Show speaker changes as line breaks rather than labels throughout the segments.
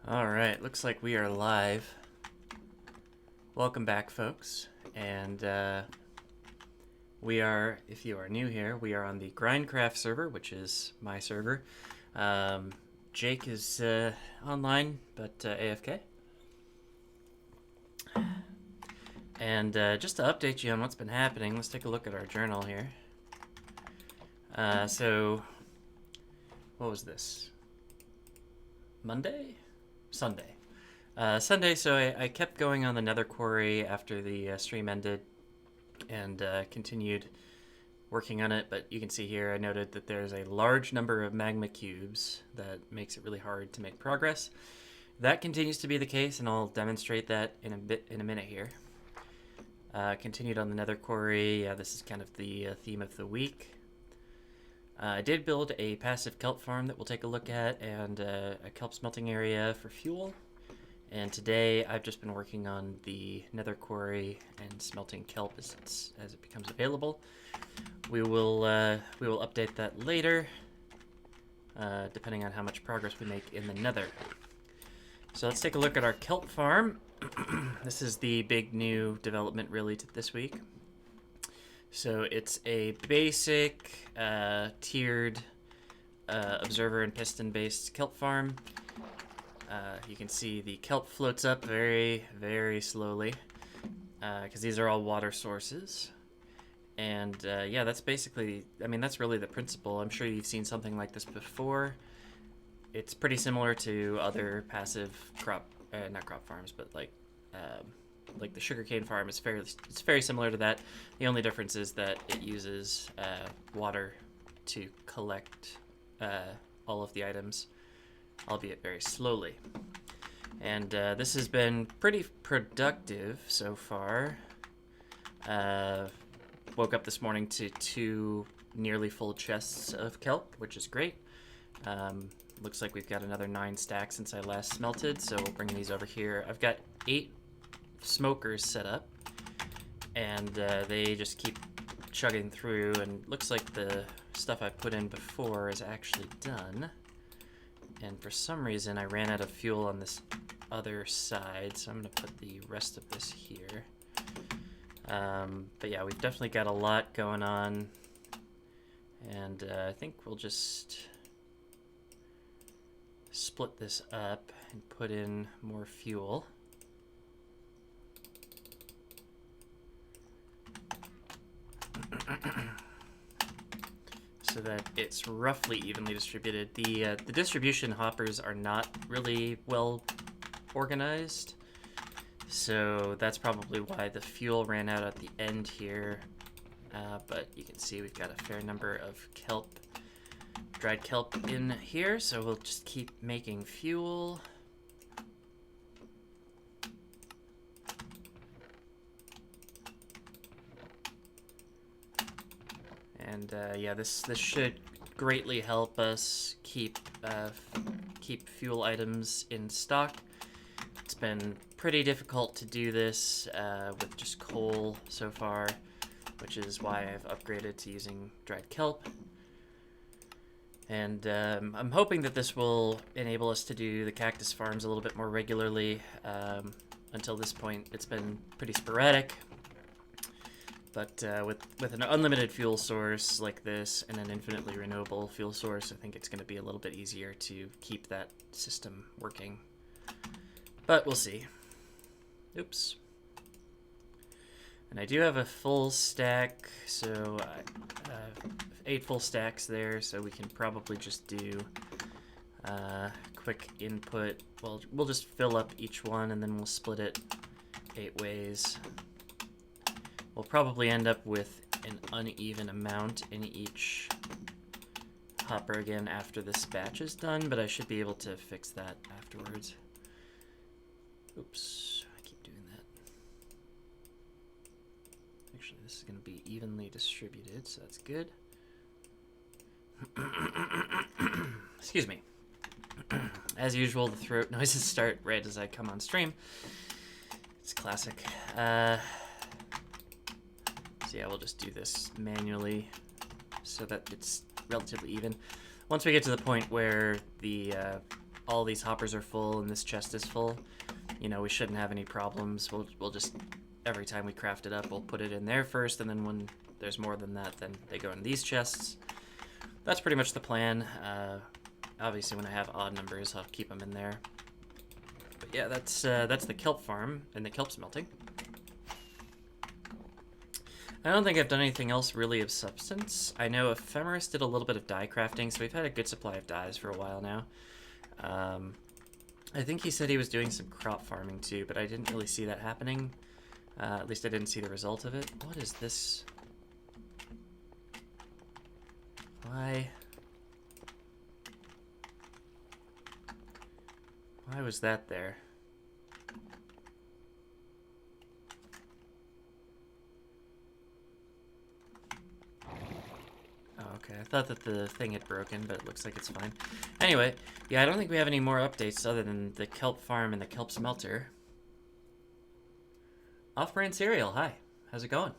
Alright, looks like we are live. Welcome back, folks. And we are, if you are new here, we are on the GrindCraft server, which is my server. Jake is online, but AFK. And just to update you on what's been happening, let's take a look at our journal here. So, what was this? Monday? Sunday. Sunday, so I kept going on the Nether Quarry after the stream ended and continued working on it, but you can see here I noted that there's a large number of magma cubes that makes it really hard to make progress. That continues to be the case, and I'll demonstrate that in a minute here. Continued on the Nether Quarry. Yeah, this is kind of the theme of the week. I did build a passive kelp farm that we'll take a look at, and a kelp smelting area for fuel. And today I've just been working on the Nether Quarry and smelting kelp as it becomes available. We will update that later, depending on how much progress we make in the Nether. So let's take a look at our kelp farm. This is the big new development really this week. So it's a basic tiered observer and piston based kelp farm. You can see the kelp floats up very, very slowly because these are all water sources. And yeah, that's basically, I mean, that's really the principle. I'm sure you've seen something like this before. It's pretty similar to other passive not crop farms, but like the sugarcane farm is it's very similar to that. The only difference is that it uses water to collect all of the items, albeit very slowly. And this has been pretty productive so far. Woke up this morning to 2 nearly full chests of kelp, which is great. Looks like we've got another 9 stacks since I last smelted, so we'll bring these over here. I've got 8 smokers set up, and they just keep chugging through, and looks like the stuff I put in before is actually done. And for some reason I ran out of fuel on this other side, so I'm going to put the rest of this here. But yeah, we've definitely got a lot going on, and I think we'll just split this up and put in more fuel. So that it's roughly evenly distributed. The distribution hoppers are not really well organized, so that's probably why the fuel ran out at the end here. But you can see we've got a fair number of dried kelp in here, so we'll just keep making fuel. And yeah, this should greatly help us keep fuel items in stock. It's been pretty difficult to do this with just coal so far, which is why I've upgraded to using dried kelp. And I'm hoping that this will enable us to do the cactus farms a little bit more regularly. Until this point, it's been pretty sporadic. But with an unlimited fuel source like this and an infinitely renewable fuel source, I think it's going to be a little bit easier to keep that system working. But we'll see. Oops. And I do have a full stack, so 8 full stacks there, so we can probably just do quick input. Well, we'll just fill up each one, and then we'll split it 8 ways. We'll probably end up with an uneven amount in each hopper again after this batch is done, but I should be able to fix that afterwards. Oops, I keep doing that. Actually, this is going to be evenly distributed, so that's good. Excuse me. As usual, the throat noises start right as I come on stream. It's classic. So yeah, we'll just do this manually so that it's relatively even. Once we get to the point where the all these hoppers are full and this chest is full, you know, we shouldn't have any problems. We'll just, every time we craft it up, we'll put it in there first, and then when there's more than that, then they go in these chests. That's pretty much the plan. Obviously, when I have odd numbers, I'll keep them in there. But yeah, that's the kelp farm and the kelp smelting. I don't think I've done anything else really of substance. I know Ephemeris did a little bit of dye crafting, so we've had a good supply of dyes for a while now. I think he said he was doing some crop farming too, but I didn't really see that happening. At least I didn't see the result of it. What is this? Why was that there? Oh, okay. I thought that the thing had broken, but it looks like it's fine. Anyway, yeah, I don't think we have any more updates other than the kelp farm and the kelp smelter. Off-brand cereal, hi. How's it going?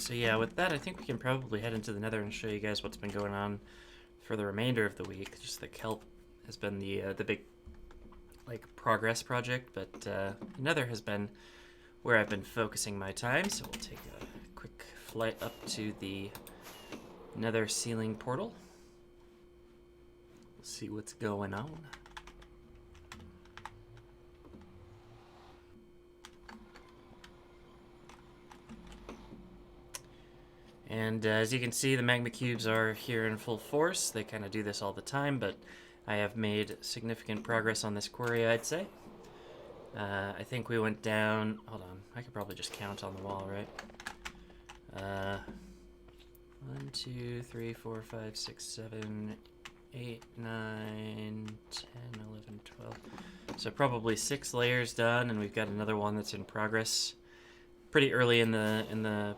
So yeah, with that, I think we can probably head into the Nether and show you guys what's been going on for the remainder of the week. Just the kelp has been the big, like, progress project, but Nether has been where I've been focusing my time. So we'll take a quick flight up to the Nether ceiling portal. We'll see what's going on. And as you can see, the magma cubes are here in full force. They kind of do this all the time, but I have made significant progress on this quarry, I'd say. I think we went down... Hold on, I could probably just count on the wall, right? 1, 2, 3, 4, 5, 6, 7, 8, 9, 10, 11, 12. So probably 6 layers done, and we've got another one that's in progress. Pretty early in this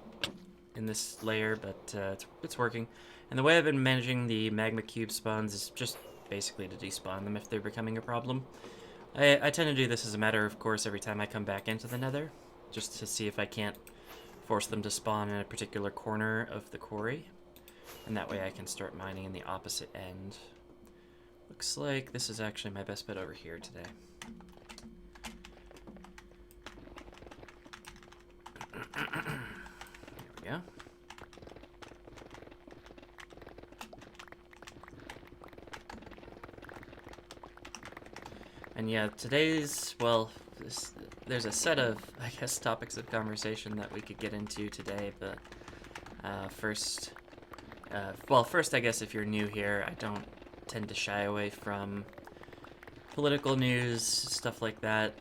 layer, but it's working. And the way I've been managing the magma cube spawns is just basically to despawn them if they're becoming a problem. I tend to do this as a matter of course every time I come back into the Nether, just to see if I can't force them to spawn in a particular corner of the quarry, and that way I can start mining in the opposite end. Looks like this is actually my best bet over here today. There we go. And yeah, today's, well, there's a set of, I guess, topics of conversation that we could get into today, but first, I guess if you're new here, I don't tend to shy away from political news, stuff like that.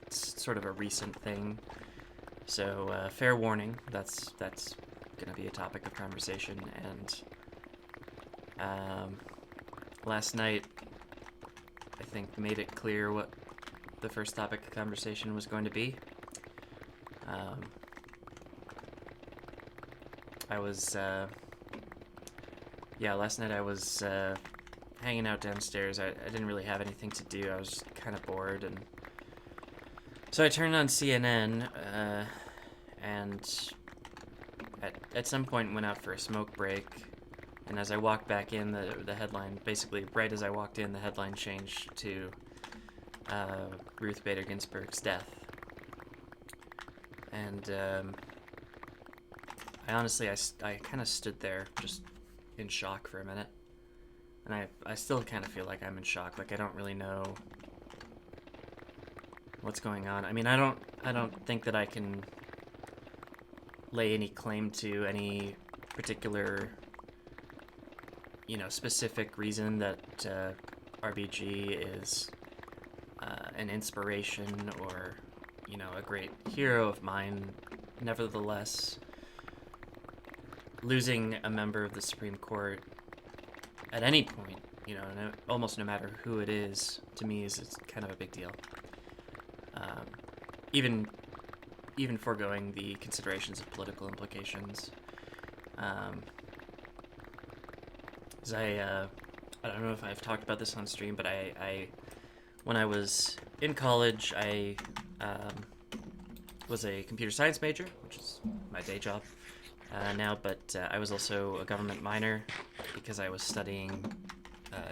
It's sort of a recent thing, so fair warning, that's gonna be a topic of conversation. And last night, I think, made it clear what the first topic of conversation was going to be. Last night I was hanging out downstairs. I didn't really have anything to do. I was kind of bored, and so I turned on CNN, and at some point went out for a smoke break. And as I walked back in, the headline, basically right as I walked in, the headline changed to Ruth Bader Ginsburg's death. And I honestly kind of stood there just in shock for a minute. And I still kind of feel like I'm in shock. Like, I don't really know what's going on. I mean, I don't think that I can lay any claim to any particular, specific reason that RBG is an inspiration or, a great hero of mine. Nevertheless, losing a member of the Supreme Court at any point, almost no matter who it is, to me it's kind of a big deal. Even foregoing the considerations of political implications. As I don't know if I've talked about this on stream, but when I was in college, I was a computer science major, which is my day job now, but I was also a government minor because I was studying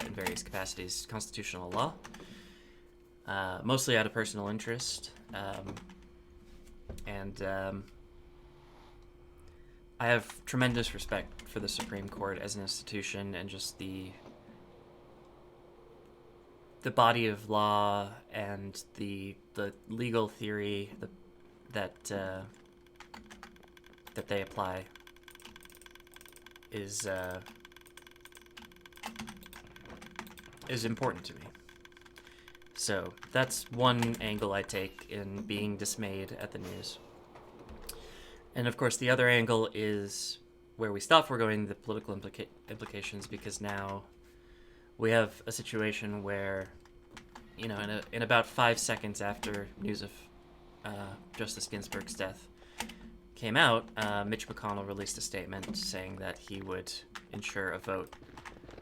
in various capacities constitutional law, mostly out of personal interest. And I have tremendous respect for the Supreme Court as an institution and just the body of law and the legal theory that they apply is important to me. So that's one angle I take in being dismayed at the news. And of course, the other angle is where we stop foregoing the political implications, because now we have a situation where, in about 5 seconds after news of Justice Ginsburg's death came out, Mitch McConnell released a statement saying that he would ensure a vote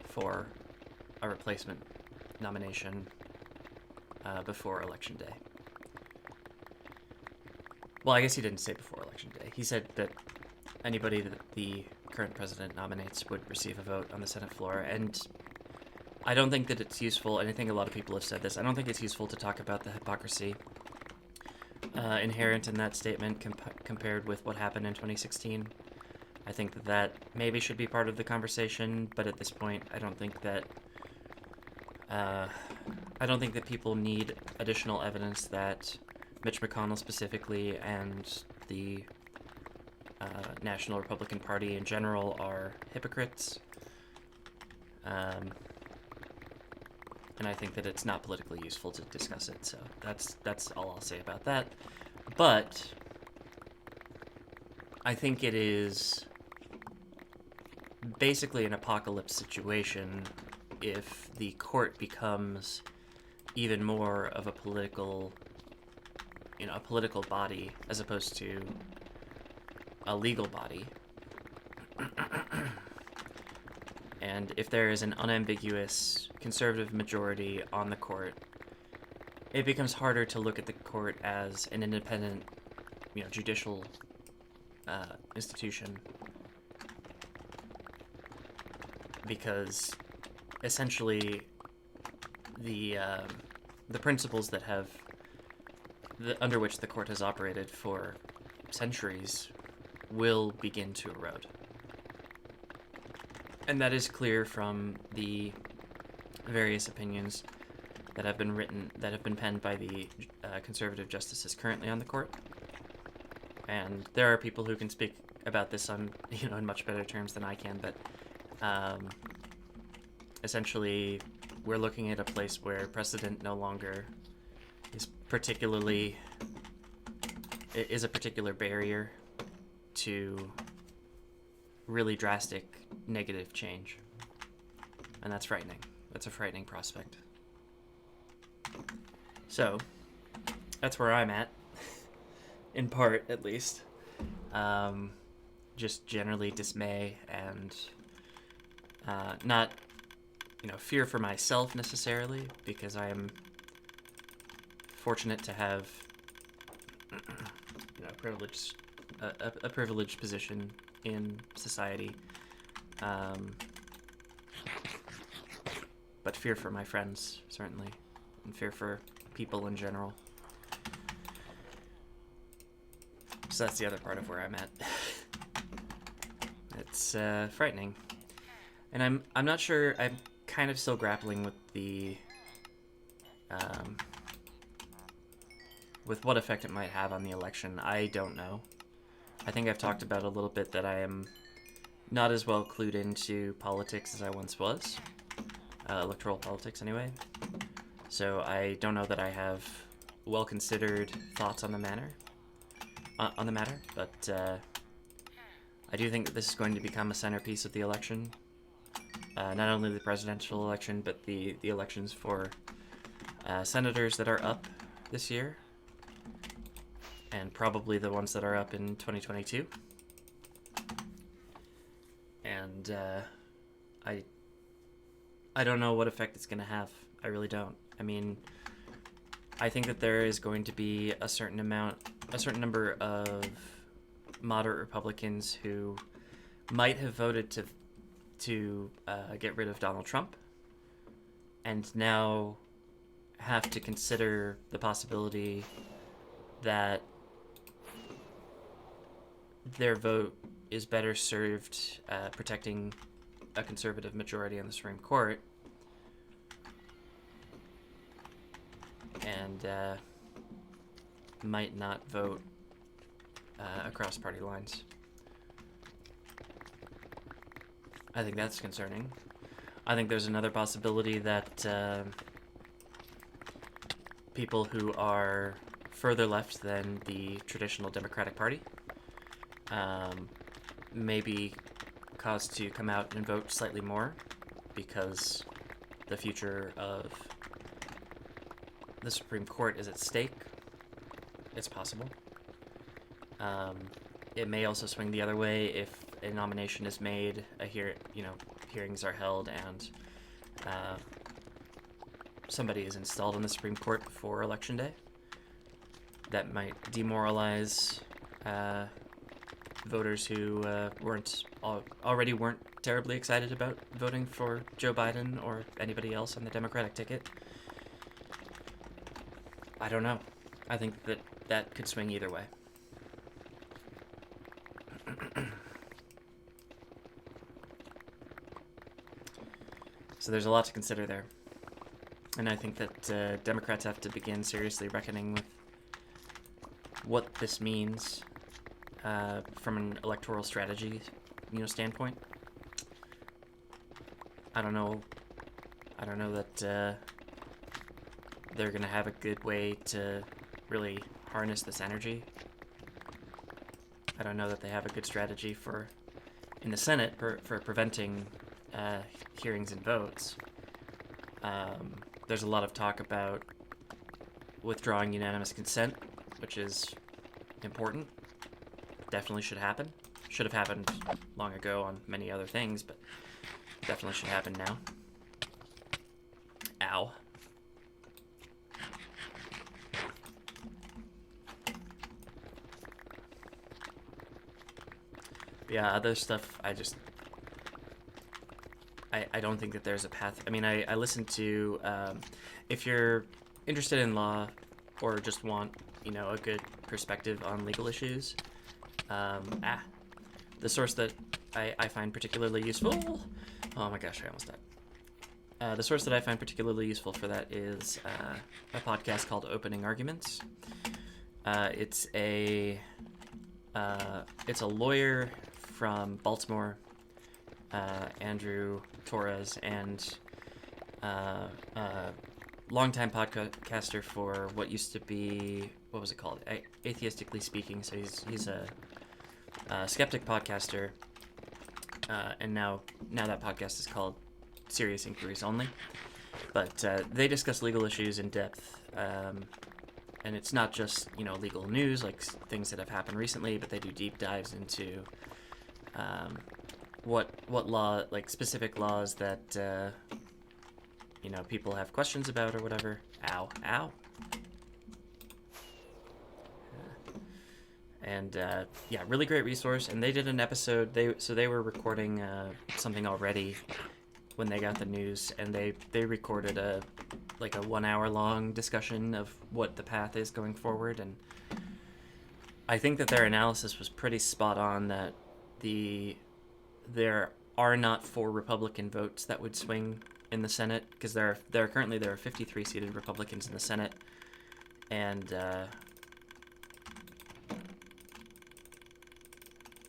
for a replacement nomination before Election Day. Well, I guess he didn't say before Election Day. He said that anybody that the current president nominates would receive a vote on the Senate floor, and I don't think that it's useful, and I think a lot of people have said this, I don't think it's useful to talk about the hypocrisy inherent in that statement compared with what happened in 2016. I think that maybe should be part of the conversation, but at this point, I don't think that people need additional evidence that Mitch McConnell specifically and the National Republican Party in general are hypocrites. And I think that it's not politically useful to discuss it, so that's all I'll say about that. But I think it is basically an apocalypse situation if the court becomes even more of a political body as opposed to a legal body. And if there is an unambiguous conservative majority on the court, it becomes harder to look at the court as an independent, judicial institution, because essentially the principles that under which the court has operated for centuries will begin to erode. And that is clear from the various opinions that have been penned by the conservative justices currently on the court. And there are people who can speak about this on, in much better terms than I can, but essentially we're looking at a place where precedent no longer is a particular barrier to really drastic negative change. And that's frightening. That's a frightening prospect. So, that's where I'm at. In part, at least. Just generally dismay and not, fear for myself necessarily, because I am fortunate to have, a privileged position in society. But fear for my friends, certainly, and fear for people in general. So that's the other part of where I'm at. It's frightening, and I'm not sure. I'm kind of still grappling with the with what effect it might have on the election. I don't know. I think I've talked about a little bit that I am not as well clued into politics as I once was. Electoral politics, anyway. So I don't know that I have well-considered thoughts on the matter. But I do think that this is going to become a centerpiece of the election. Not only the presidential election, but the elections for senators that are up this year, and probably the ones that are up in 2022. And I don't know what effect it's going to have. I really don't. I mean, I think that there is going to be a certain number of moderate Republicans who might have voted to get rid of Donald Trump, and now have to consider the possibility that their vote is better served protecting a conservative majority on the Supreme Court, and might not vote across party lines. I think that's concerning. I think there's another possibility that people who are further left than the traditional Democratic Party may be caused to come out and vote slightly more because the future of the Supreme Court is at stake. It's possible. It may also swing the other way if a nomination is made, hearings are held, and somebody is installed in the Supreme Court before Election Day. That might demoralize voters who already weren't terribly excited about voting for Joe Biden or anybody else on the Democratic ticket. I don't know. I think that could swing either way. So there's a lot to consider there. And I think that Democrats have to begin seriously reckoning with what this means from an electoral strategy, standpoint. I don't know that they're going to have a good way to really harness this energy. I don't know that they have a good strategy in the Senate for preventing hearings and votes. There's a lot of talk about withdrawing unanimous consent, which is important. Definitely should happen. Should have happened long ago on many other things, but definitely should happen now. Ow. Yeah, other stuff, I don't think that there's a path. I mean, I listened to, if you're interested in law or just want, a good perspective on legal issues, the source that I find particularly useful, oh my gosh, I almost died. The source that I find particularly useful for that is a podcast called Opening Arguments. It's a lawyer from Baltimore, Andrew Torres, and longtime podcaster for what used to be, what was it called? Atheistically Speaking. So he's a skeptic podcaster, and now that podcast is called Serious Inquiries Only. But they discuss legal issues in depth, and it's not just legal news like things that have happened recently, but they do deep dives into what law, like specific laws that people have questions about or whatever. Ow. And yeah, really great resource. And they did an episode. They were recording something already when they got the news, and they recorded a 1 hour long discussion of what the path is going forward. And I think that their analysis was pretty spot on, that there are not 4 Republican votes that would swing in the Senate, because there are 53 seated Republicans in the Senate, and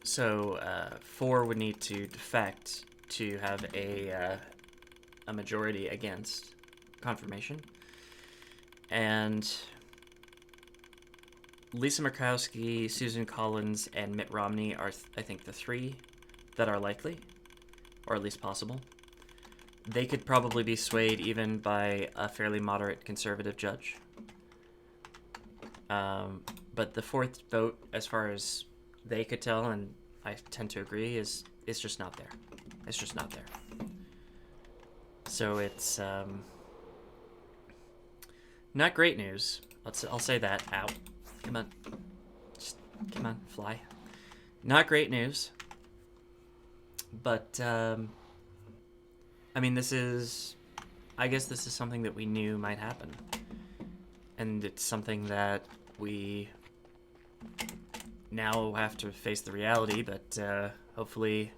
so 4 would need to defect to have a majority against confirmation. And Lisa Murkowski, Susan Collins, and Mitt Romney are, I think, the 3 that are likely, or at least possible. They could probably be swayed even by a fairly moderate conservative judge. But the 4th vote, as far as they could tell, and I tend to agree, is just not there. It's just not there. So it's not great news. I'll say that. Ow. Come on. Just, come on, fly. Not great news. But, I mean, I guess this is something that we knew might happen. And it's something that we now have to face the reality, but hopefully...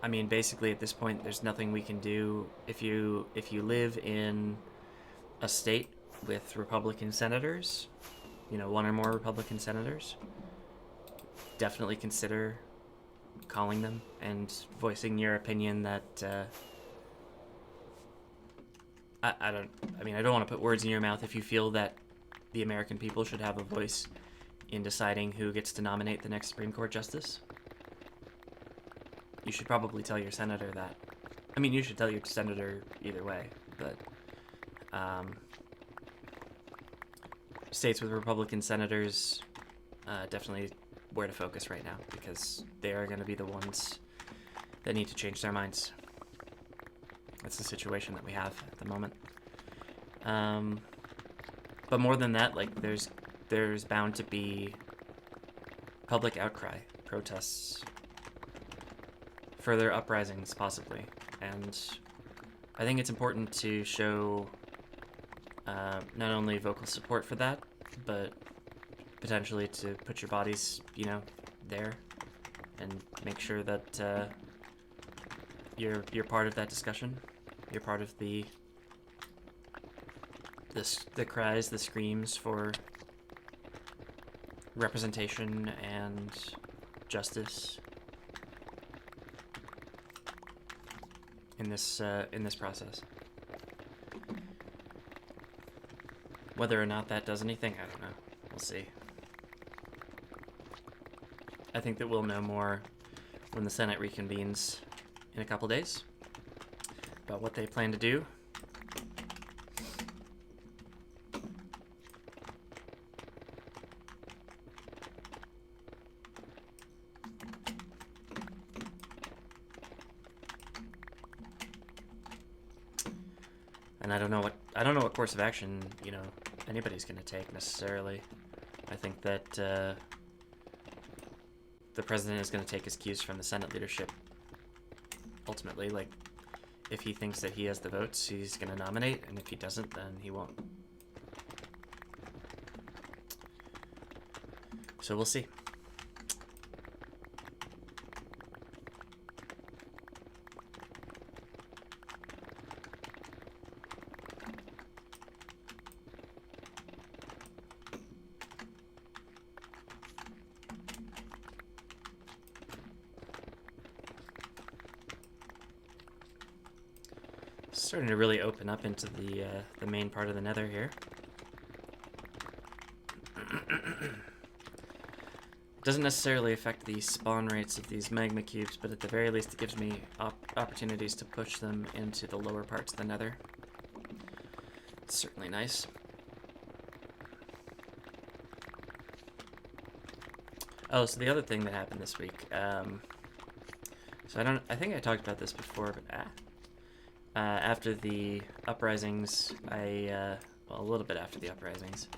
I mean, basically at this point, there's nothing we can do. If you live in a state with Republican senators, one or more Republican senators, definitely consider calling them and voicing your opinion that I don't want to put words in your mouth. If you feel that the American people should have a voice in deciding who gets to nominate the next Supreme Court justice, you should probably tell your senator that. I mean, you should tell your senator either way, but states with Republican senators, definitely where to focus right now, because they are going to be the ones that need to change their minds. That's the situation that we have at the moment. But more than that, like, there's bound to be public outcry, protests, further uprisings, possibly. And I think it's important to show not only vocal support for that, but potentially to put your bodies, there, and make sure that you're part of that discussion. You're part of the cries, the screams for representation and justice in this process. Whether or not that does anything, I don't know. We'll see. I think that we'll know more when the Senate reconvenes in a couple days about what they plan to do. And I don't know what course of action, anybody's going to take necessarily. I think that the president is going to take his cues from the Senate leadership. Ultimately, like, if he thinks that he has the votes, he's going to nominate, and if he doesn't, then he won't. So we'll see. Starting to really open up into the main part of the Nether here. Doesn't necessarily affect the spawn rates of these magma cubes, but at the very least it gives me opportunities to push them into the lower parts of the Nether. It's certainly nice. Oh, so the other thing that happened this week, so I think I talked about this before, but after the uprisings, a little bit after the uprisings,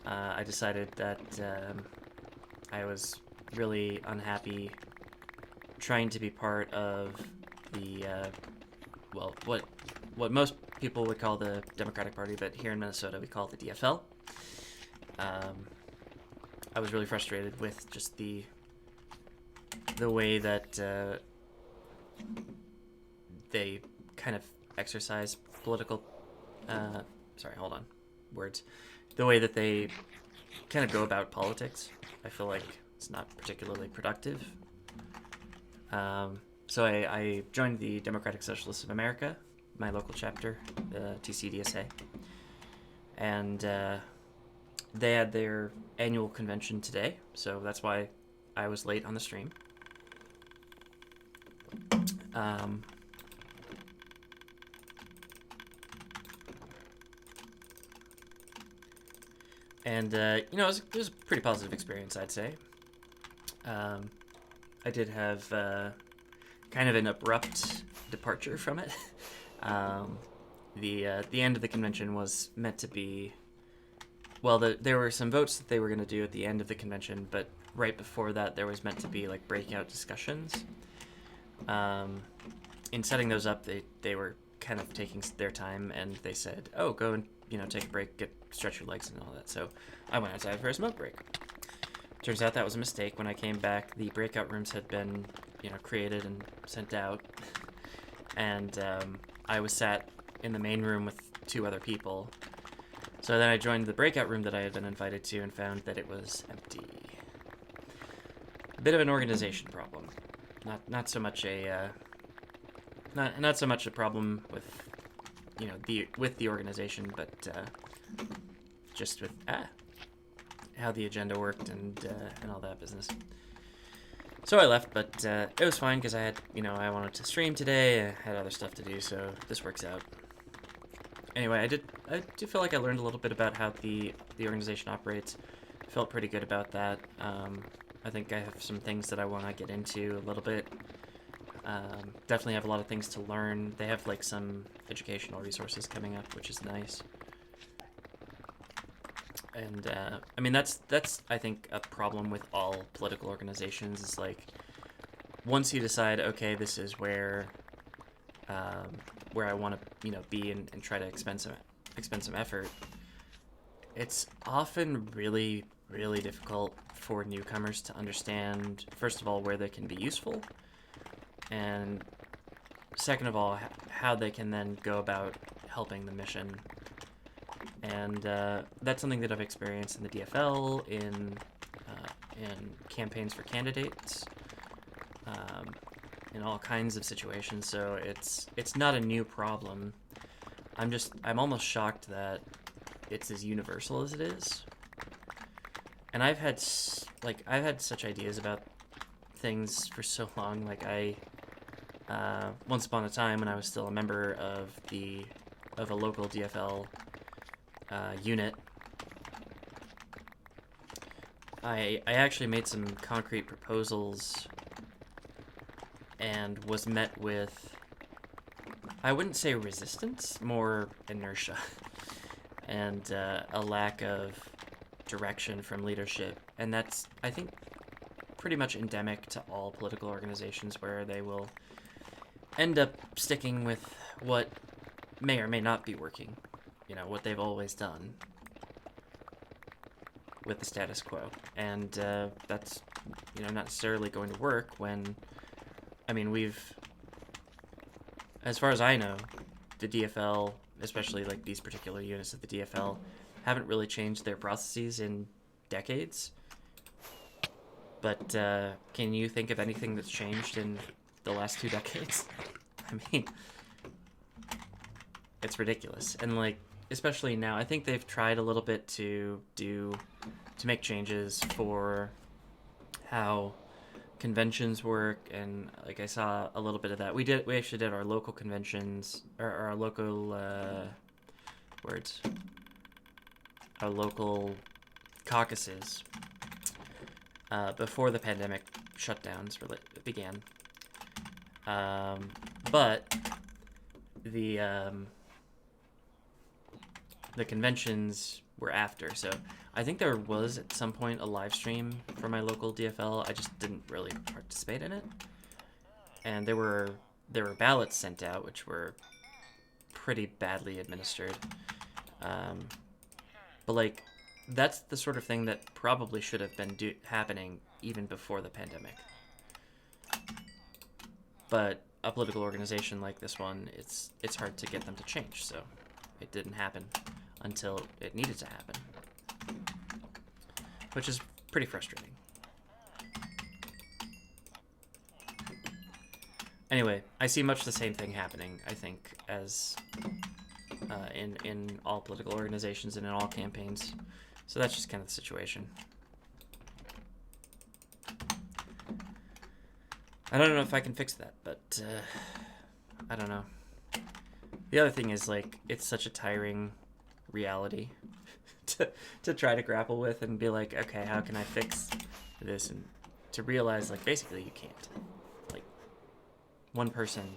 I decided that I was really unhappy trying to be part of the, what most people would call the Democratic Party, but here in Minnesota we call it the DFL. I was really frustrated with just the way that they kind of exercise political, the way that they kind of go about politics. I feel like it's not particularly productive. So I joined the Democratic Socialists of America, my local chapter, TCDSA, and they had their annual convention today, so that's why I was late on the stream. And, it was a pretty positive experience, I'd say. I did have kind kind of an abrupt departure from it. The end of the convention was meant to be, well, there were some votes that they were going to do at the end of the convention, but right before that there was meant to be like breakout discussions. In setting those up, they were kind of taking their time, and they said, oh, go and take a break, stretch your legs and all that. So I went outside for a smoke break. Turns out that was a mistake. When I came back, the breakout rooms had been created and sent out, and I was sat in the main room with 2 other people. So then I joined the breakout room that I had been invited to and found that it was empty. A bit of an organization problem. Not so much a not so much a problem with the organization, but just with how the agenda worked and all that business. So I left, but it was fine because I had I wanted to stream today. I had other stuff to do, so this works out. Anyway, I do feel like I learned a little bit about how the organization operates. Felt pretty good about that. I think I have some things that I want to get into a little bit. Definitely have a lot of things to learn. They have like some educational resources coming up, which is nice. And I mean that's I think a problem with all political organizations is like once you decide, okay, this is where I want to be and try to expend some effort, it's often really difficult for newcomers to understand, first of all, where they can be useful, and second of all, how they can then go about helping the mission. And that's something that I've experienced in the DFL, in campaigns for candidates, in all kinds of situations. So it's not a new problem. I'm almost shocked that it's as universal as it is. And I've had such ideas about things for so long. Like once upon a time when I was still a member of a local DFL unit, I actually made some concrete proposals and was met with, I wouldn't say resistance, more inertia and a lack of direction from leadership. And that's, I think, pretty much endemic to all political organizations, where they will end up sticking with what may or may not be working, what they've always done with the status quo. And that's, not necessarily going to work when, as far as I know, the DFL, especially like these particular units of the DFL, haven't really changed their processes in decades. But can you think of anything that's changed in the last 2 decades? It's ridiculous. And like, especially now, I think they've tried a little bit to make changes for how conventions work, and like I saw a little bit of that. We actually did our local conventions, or our local our local caucuses before the pandemic shutdowns began. But the conventions were after, so I think there was at some point a live stream for my local DFL. I just didn't really participate in it. And there were ballots sent out, which were pretty badly administered. But like, that's the sort of thing that probably should have been happening even before the pandemic. But a political organization like this one, it's hard to get them to change, so it didn't happen until it needed to happen, which is pretty frustrating. Anyway, I see much the same thing happening, I think, as in all political organizations and in all campaigns. So that's just kind of the situation. I don't know if I can fix that, but I don't know. The other thing is, like, it's such a tiring reality to try to grapple with and be like, okay, how can I fix this? And to realize, like, basically you can't. Like, one person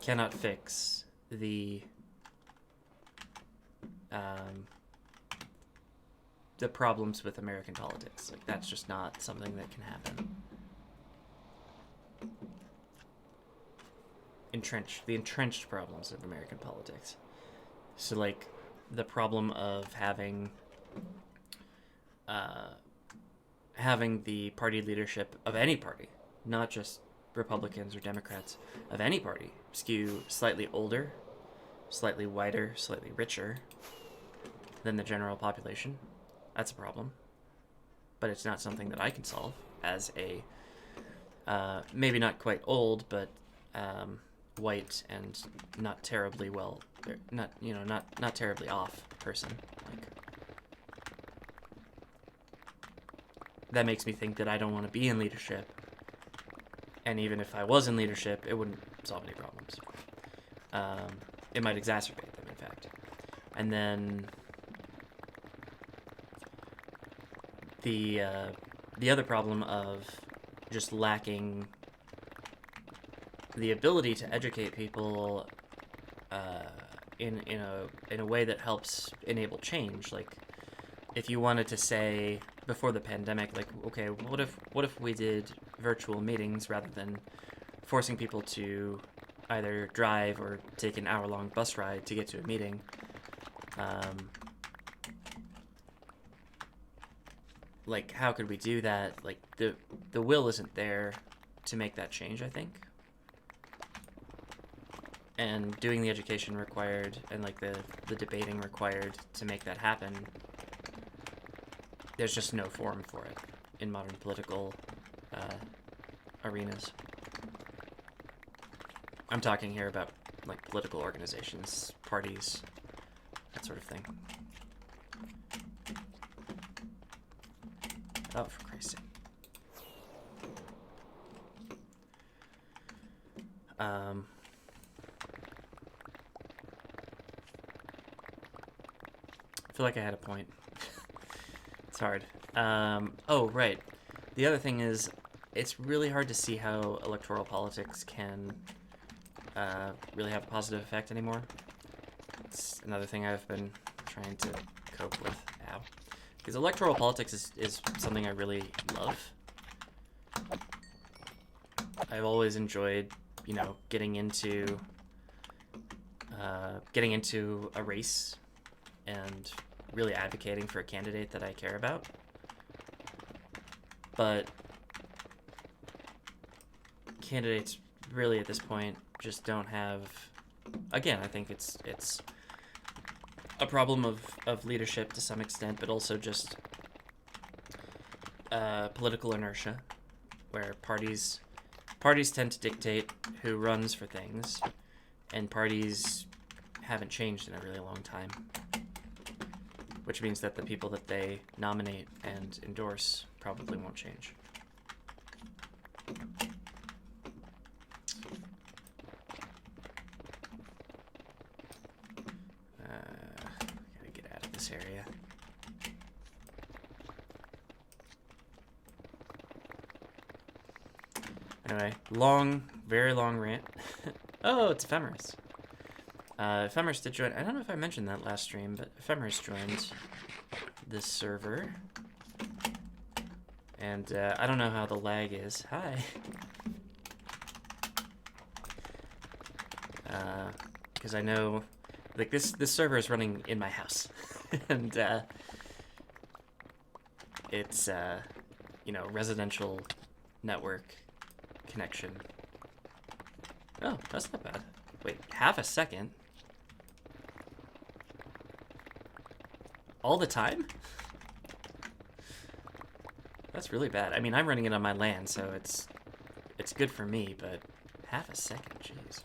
cannot fix the problems with American politics. Like, that's just not something that can happen. The entrenched problems of American politics. So, like, the problem of having the party leadership of any party, not just Republicans or Democrats, of any party, skew slightly older, slightly whiter, slightly richer than the general population. That's a problem. But it's not something that I can solve as a maybe not quite old, but white and not terribly well, not terribly off person. Like, that makes me think that I don't want to be in leadership. And even if I was in leadership, it wouldn't solve any problems. It might exacerbate them, in fact. And then the other problem of just lacking the ability to educate people in a way that helps enable change. Like, if you wanted to say before the pandemic, like, okay, what if we did virtual meetings rather than forcing people to either drive or take an hour-long bus ride to get to a meeting? Like, how could we do that? Like, the will isn't there to make that change, I think. And doing the education required and, like, the debating required to make that happen, there's just no forum for it in modern political arenas. I'm talking here about, like, political organizations, parties, that sort of thing. Oh, for Christ's sake. I feel like I had a point. It's hard. Oh, right. The other thing is, it's really hard to see how electoral politics can really have a positive effect anymore. It's another thing I've been trying to cope with. Ow. Because electoral politics is something I really love. I've always enjoyed, getting into a race and really advocating for a candidate that I care about. But candidates really at this point just don't have, again, I think it's a problem of leadership to some extent, but also just political inertia, where parties tend to dictate who runs for things, and parties haven't changed in a really long time, which means that the people that they nominate and endorse probably won't change. Gotta get out of this area. Anyway, very long rant. Oh, it's Ephemeris. Ephemeris did join. I don't know if I mentioned that last stream, but Ephemeris joined this server. And I don't know how the lag is. Hi. Because I know, like, this server is running in my house, and it's residential network connection. Oh, that's not bad. Wait, half a second? All the time? That's really bad. I mean, I'm running it on my LAN, so it's good for me, but half a second, jeez.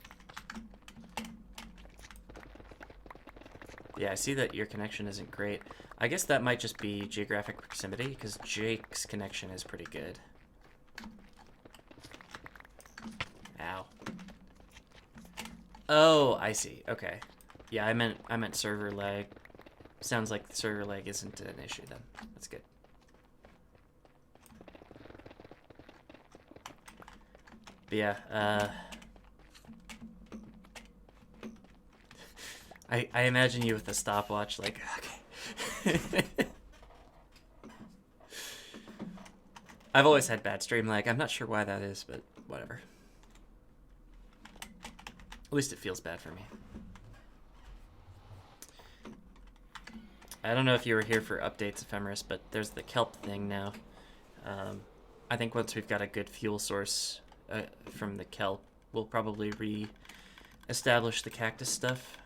Yeah, I see that your connection isn't great. I guess that might just be geographic proximity, because Jake's connection is pretty good. Ow. Oh, I see. Okay. Yeah, I meant server lag. Sounds like the server lag isn't an issue then. That's good. But yeah, I imagine you with a stopwatch, like, okay. I've always had bad stream lag. I'm not sure why that is, but whatever. At least it feels bad for me. I don't know if you were here for updates, Ephemeris, but there's the kelp thing now. I think once we've got a good fuel source from the kelp, we'll probably re-establish the cactus stuff.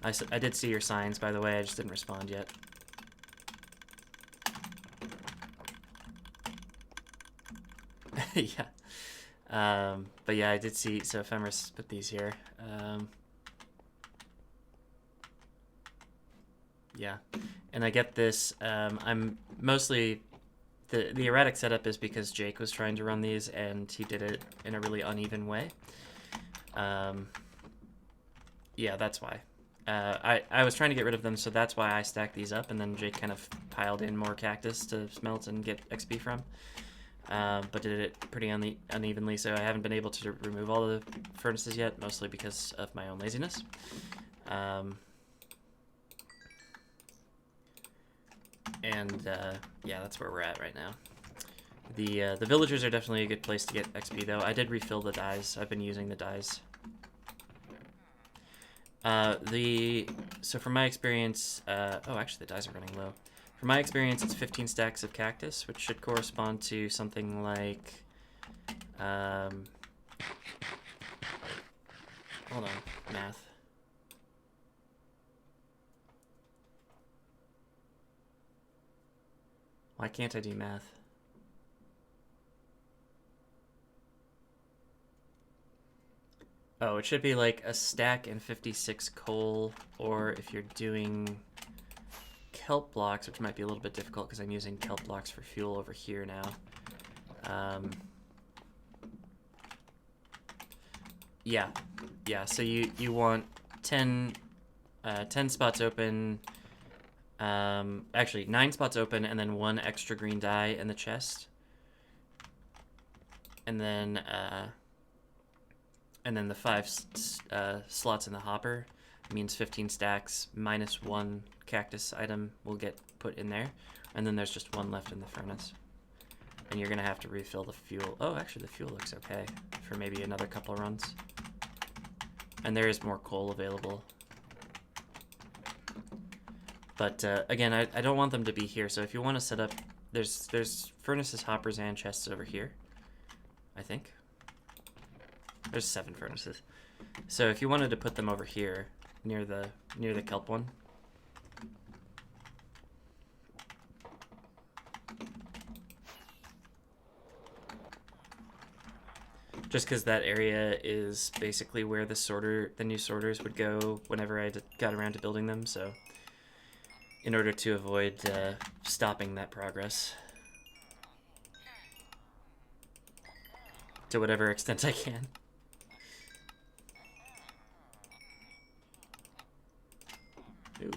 I did see your signs, by the way. I just didn't respond yet. Yeah. But yeah, I did see. So Ephemeris put these here. Yeah. And I get this. I'm mostly... The erratic setup is because Jake was trying to run these, and he did it in a really uneven way. Yeah, that's why. I was trying to get rid of them, so that's why I stacked these up, and then Jake kind of piled in more cactus to smelt and get XP from. But did it pretty unevenly, so I haven't been able to remove all the furnaces yet, mostly because of my own laziness. Yeah, that's where we're at right now. The villagers are definitely a good place to get XP, though. I did refill the dyes. I've been using the dyes. So from my experience, oh, actually the dyes are running low. From my experience, it's 15 stacks of cactus, which should correspond to something like, hold on, math. Why can't I do math? Oh, it should be like a stack and 56 coal, or if you're doing kelp blocks, which might be a little bit difficult because I'm using kelp blocks for fuel over here now. Yeah, so you want 10 spots open, actually 9 spots open, and then 1 extra green dye in the chest. And then the 5 slots in the hopper means 15 stacks minus 1 cactus item will get put in there, and then there's just 1 left in the furnace. And you're gonna have to refill the fuel. Oh, actually the fuel looks okay for maybe another couple of runs. And there is more coal available. But again, I don't want them to be here, so if you want to set up, there's furnaces, hoppers, and chests over here, I think. There's 7 furnaces. So if you wanted to put them over here, near the kelp one. Just because that area is basically where the new sorters would go whenever I got around to building them, so in order to avoid stopping that progress to whatever extent I can. Ooh.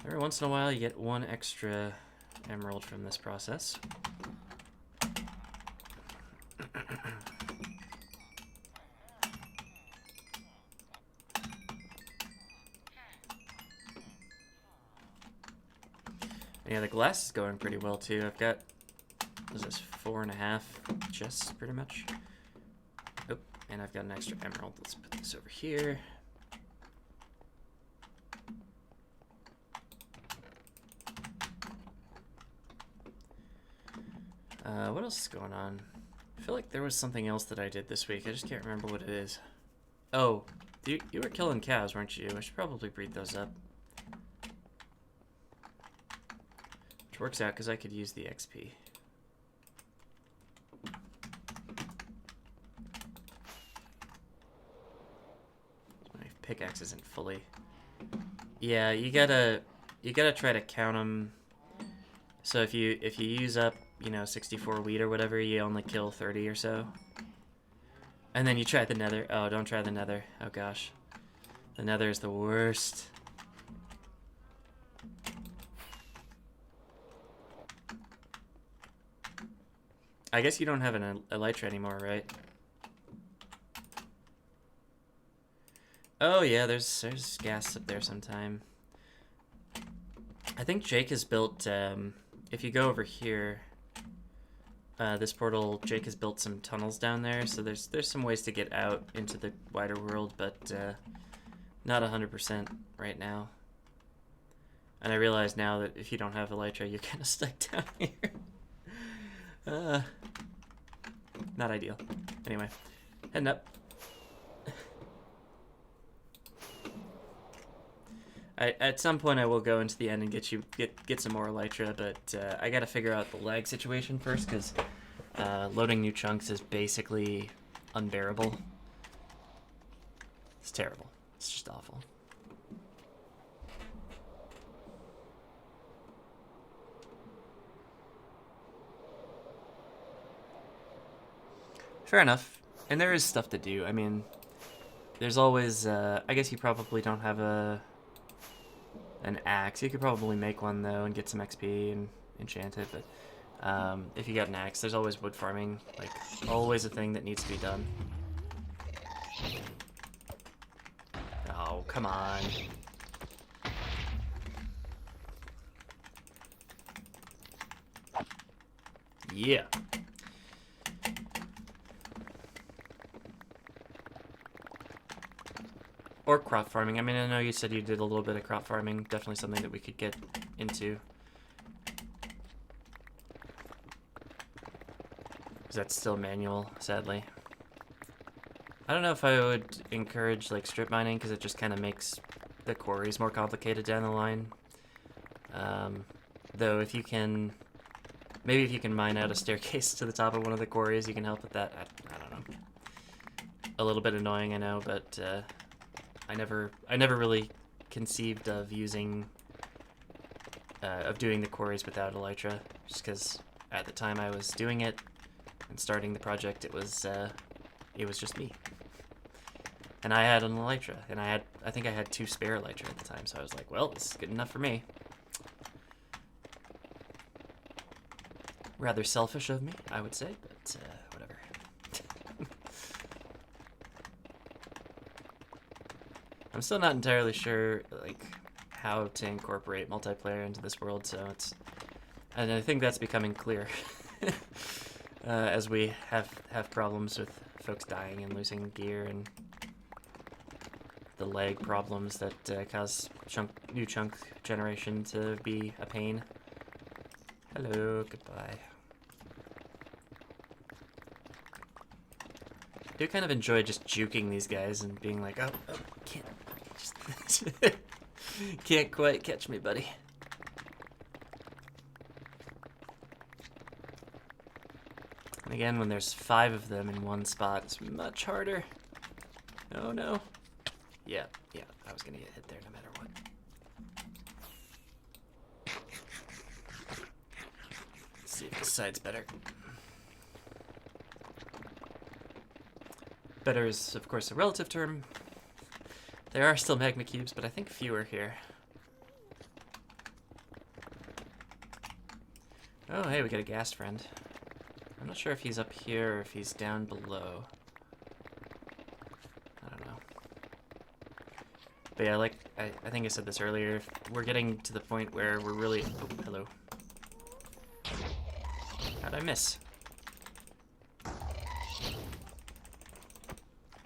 Every once in a while you get 1 extra emerald from this process. Yeah, the glass is going pretty well too. I've got, what is this, 4.5 chests pretty much. Oh, and I've got an extra emerald. Let's put this over here. What else is going on? I feel like there was something else that I did this week. I just can't remember what it is. Oh, you were killing cows, weren't you? I should probably breed those up. Which works out because I could use the XP. My pickaxe isn't fully. Yeah, you gotta try to count them. So if you use up, 64 wheat or whatever, you only kill 30 or so. And then you try the nether. Oh, don't try the nether. Oh gosh. The nether is the worst. I guess you don't have an elytra anymore, right? Oh yeah, there's gas up there sometime. I think Jake has built, if you go over here, this portal, Jake has built some tunnels down there, so there's some ways to get out into the wider world, but not 100% right now. And I realize now that if you don't have Elytra, you're kind of stuck down here. Not ideal. Anyway, heading up. At some point I will go into the end and get some more Elytra, but I gotta figure out the lag situation first, because loading new chunks is basically unbearable. It's terrible. It's just awful. Fair enough. And there is stuff to do. I mean, there's always, I guess you probably don't have an axe. You could probably make one, though, and get some XP and enchant it, but if you got an axe, there's always wood farming. Like, always a thing that needs to be done. Oh, come on. Yeah. Or crop farming. I mean, I know you said you did a little bit of crop farming. Definitely something that we could get into. Because that's still manual, sadly. I don't know if I would encourage, like, strip mining, because it just kind of makes the quarries more complicated down the line. Though, if you can... Maybe if you can mine out a staircase to the top of one of the quarries, you can help with that. I don't know. A little bit annoying, I know, but... I never really conceived of using, of doing the quarries without Elytra, just because at the time I was doing it and starting the project, it was just me, and I had an Elytra, and I think I had 2 spare Elytra at the time, so I was like, well, this is good enough for me. Rather selfish of me, I would say, but whatever. I'm still not entirely sure, like, how to incorporate multiplayer into this world, so and I think that's becoming clear as we have problems with folks dying and losing gear and the lag problems that cause new chunk generation to be a pain. Hello, goodbye. I do kind of enjoy just juking these guys and being like, oh can't. Can't quite catch me, buddy. And again, when there's 5 of them in one spot, it's much harder. Oh no. Yeah, I was gonna get hit there no matter what. Let's see if this side's better. Better is, of course, a relative term. There are still magma cubes, but I think fewer here. Oh, hey, we got a ghast friend. I'm not sure if he's up here or if he's down below. I don't know. But yeah, like, I think I said this earlier, we're getting to the point where we're really... Oh, hello. How'd I miss?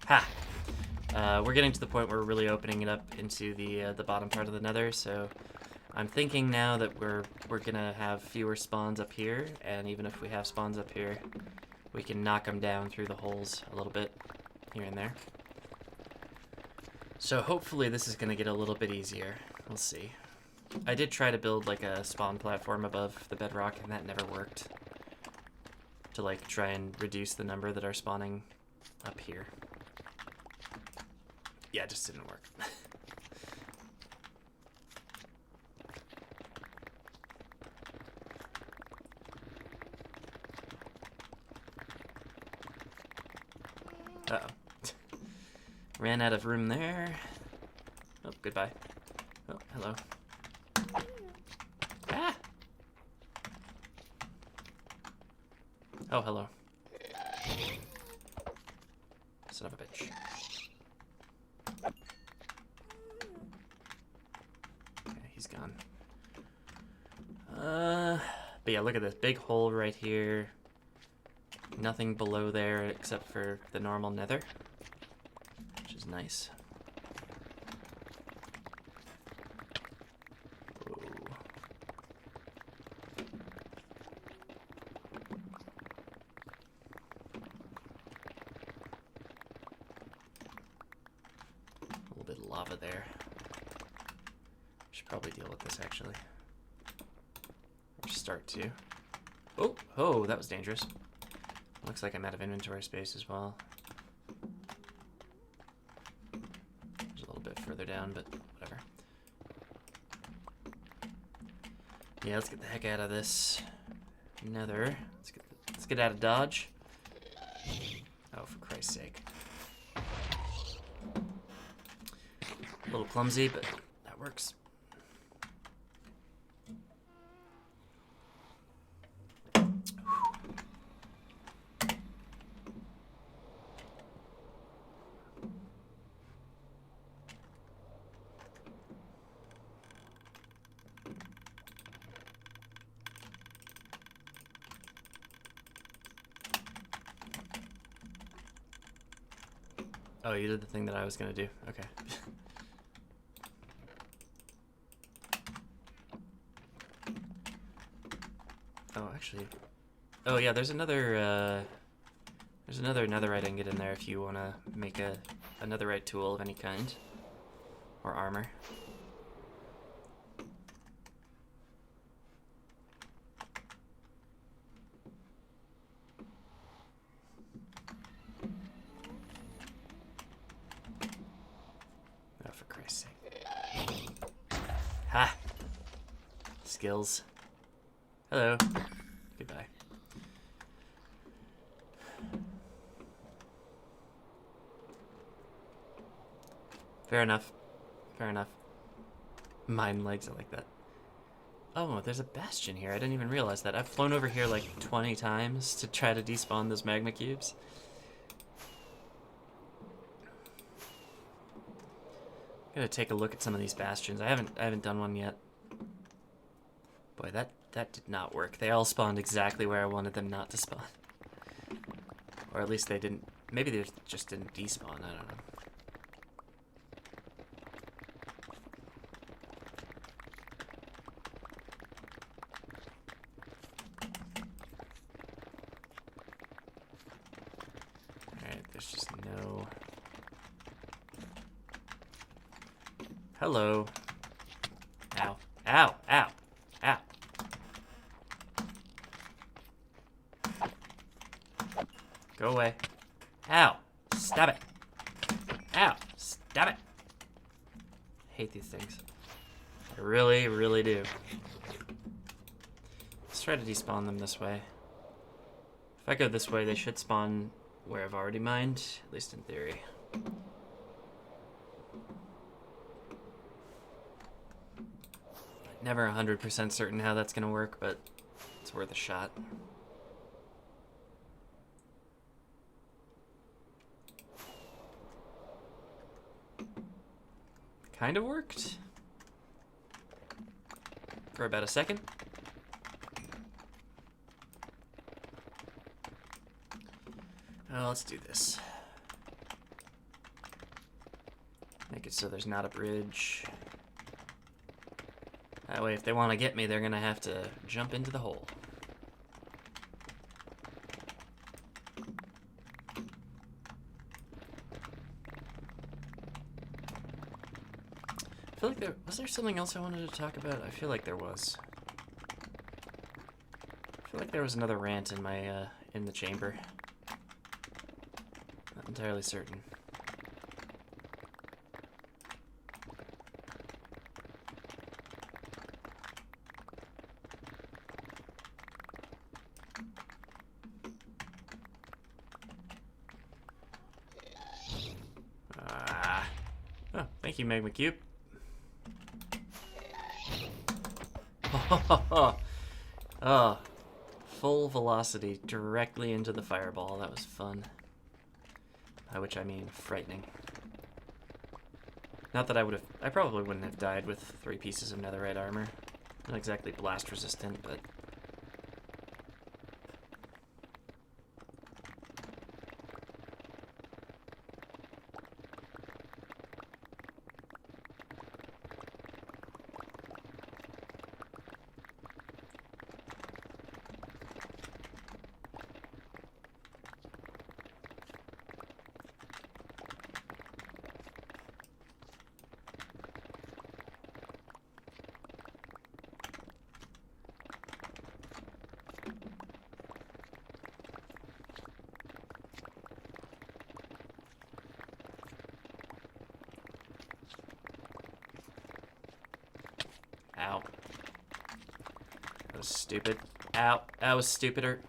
Ha! We're getting to the point where we're really opening it up into the bottom part of the Nether, so I'm thinking now that we're gonna have fewer spawns up here, and even if we have spawns up here, we can knock them down through the holes a little bit here and there. So hopefully this is gonna get a little bit easier. We'll see. I did try to build like a spawn platform above the bedrock, and that never worked. To like try and reduce the number that are spawning up here. Yeah, it just didn't work. Uh-oh. Ran out of room there. Oh, goodbye. Oh, hello. Ah! Oh, hello. Son of a bitch. But yeah, look at this big hole right here. Nothing below there except for the normal nether, which is nice. Whoa. A little bit of lava there. Should probably deal with this actually. Or start to. Oh, that was dangerous. Looks like I'm out of inventory space as well. There's a little bit further down, but whatever. Yeah, let's get the heck out of this nether. Let's get out of dodge. Oh, for Christ's sake. A little clumsy, but that works. Oh, you did the thing that I was gonna do. Okay. Oh, actually. Oh yeah, there's another netherite ingot in there if you wanna make a netherite tool of any kind. Or armor. Oh, for Christ's sake. Ha! Skills. Hello. Goodbye. Fair enough. Fair enough. Mine legs are like that. Oh, there's a bastion here. I didn't even realize that. I've flown over here like 20 times to try to despawn those magma cubes. I'm gonna take a look at some of these bastions. I haven't done one yet. Boy, that did not work. They all spawned exactly where I wanted them not to spawn. Or at least they didn't. Maybe they just didn't despawn. I don't know. Alright, there's just no... Hello. Ow. Ow. Ow. Ow. Go away. Ow. Stop it. Ow. Stop it. I hate these things. I really, really do. Let's try to despawn them this way. If I go this way, they should spawn where I've already mined, at least in theory. Never 100% certain how that's going to work, but it's worth a shot. Kind of worked. For about a second. Oh, let's do this. Make it so there's not a bridge. That way, if they want to get me, they're going to have to jump into the hole. I feel like was there something else I wanted to talk about? I feel like there was. I feel like there was another rant in my, in the chamber. Not entirely certain. Oh, thank you, Magma Cube. Oh, full velocity directly into the fireball. That was fun. By which I mean frightening. Not that I probably wouldn't have died with 3 pieces of netherite armor. Not exactly blast resistant, but was stupid. Ow. That was stupider.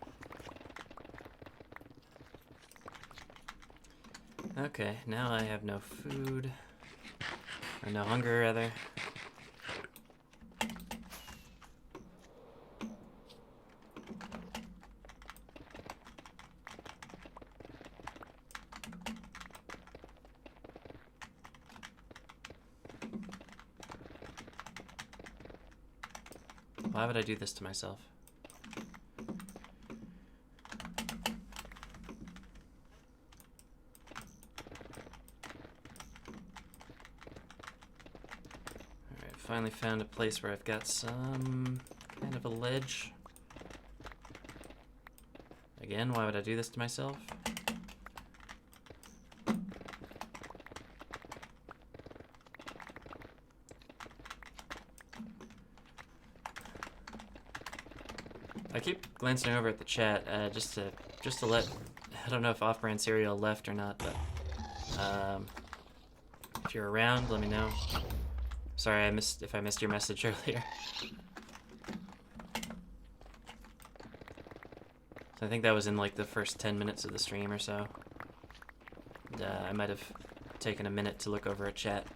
Okay, now I have no food. Or no hunger, rather. Why would I do this to myself? Alright, finally found a place where I've got some kind of a ledge. Again, why would I do this to myself? I keep glancing over at the chat just to let, I don't know if Off-Brand Cereal left or not, but if you're around, let me know. Sorry, if I missed your message earlier. So I think that was in like the first 10 minutes of the stream or so. And, I might have taken a minute to look over a chat.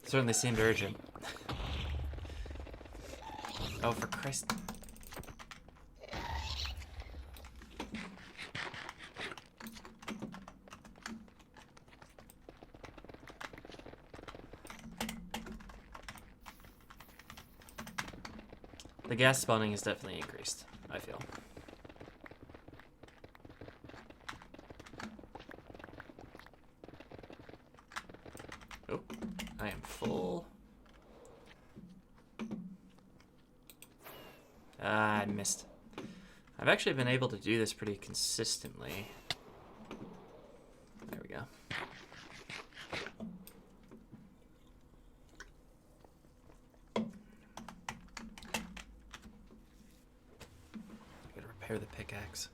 Certainly seemed urgent. Oh, for Christ. The gas spawning is definitely increased, I feel. Oh, I am full. Ah, I missed. I've actually been able to do this pretty consistently. There we go. I gotta repair the pickaxe.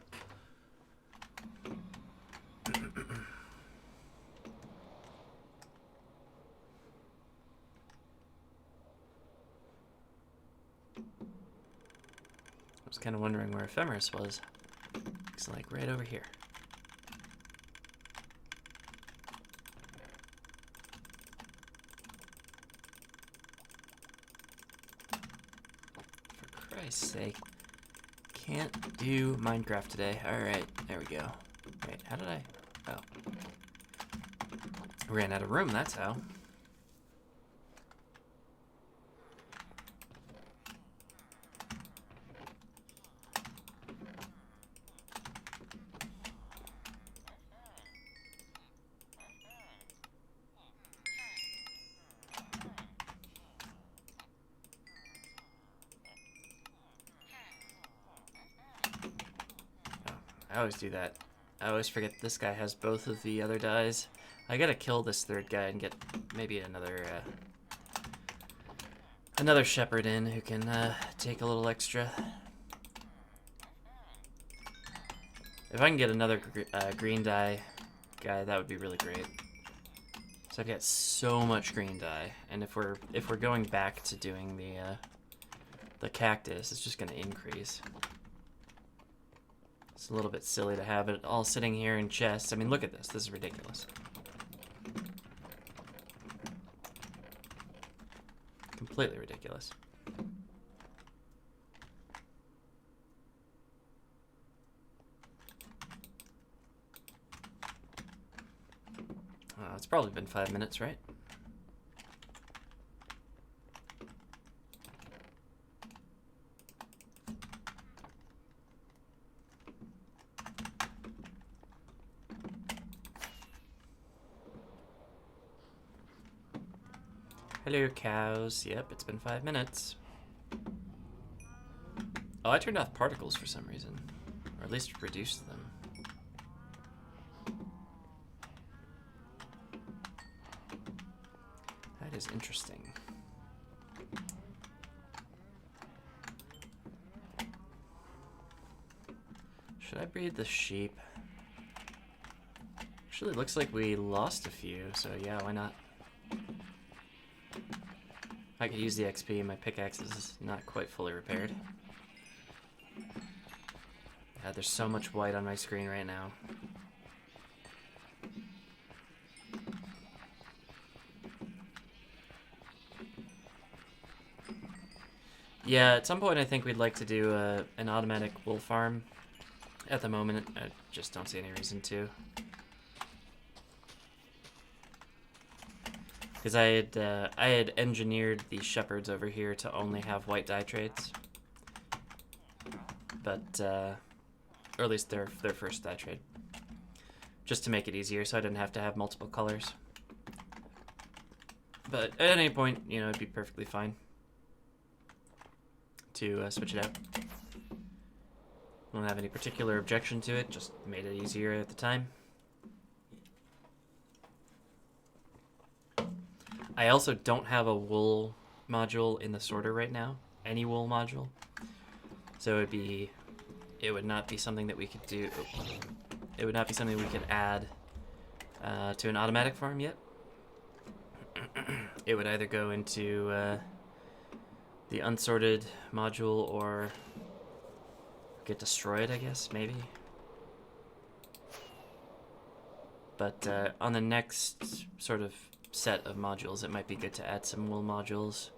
I was kind of wondering where Ephemeris was. It's like right over here. For Christ's sake. Can't do Minecraft today. Alright, there we go. Wait, how did I... Oh. Ran out of room, that's how. I always do that. I always forget this guy has both of the other dyes. I gotta kill this third guy and get maybe another shepherd in who can take a little extra. If I can get another green dye guy, that would be really great. So I've got so much green dye, and if we're going back to doing the cactus, it's just gonna increase. It's a little bit silly to have it all sitting here in chests. I mean, look at this. This is ridiculous. Completely ridiculous. It's probably been 5 minutes, right? Hello, cows. Yep, it's been 5 minutes. Oh, I turned off particles for some reason. Or at least reduced them. That is interesting. Should I breed the sheep? Actually, it looks like we lost a few, so yeah, why not? I could use the XP, my pickaxe is not quite fully repaired. God, there's so much white on my screen right now. Yeah, at some point I think we'd like to do an automatic wool farm. At the moment, I just don't see any reason to. Because I had engineered the shepherds over here to only have white dye trades. But, or at least their first dye trade. Just to make it easier so I didn't have to have multiple colors. But at any point, you know, it'd be perfectly fine to switch it out. I don't have any particular objection to it, just made it easier at the time. I also don't have a wool module in the sorter right now, any wool module. So it would not be something that we could do. It would not be something we could add to an automatic farm yet. It would either go into the unsorted module or get destroyed, I guess, maybe. But on the next sort of set of modules, it might be good to add some wool modules.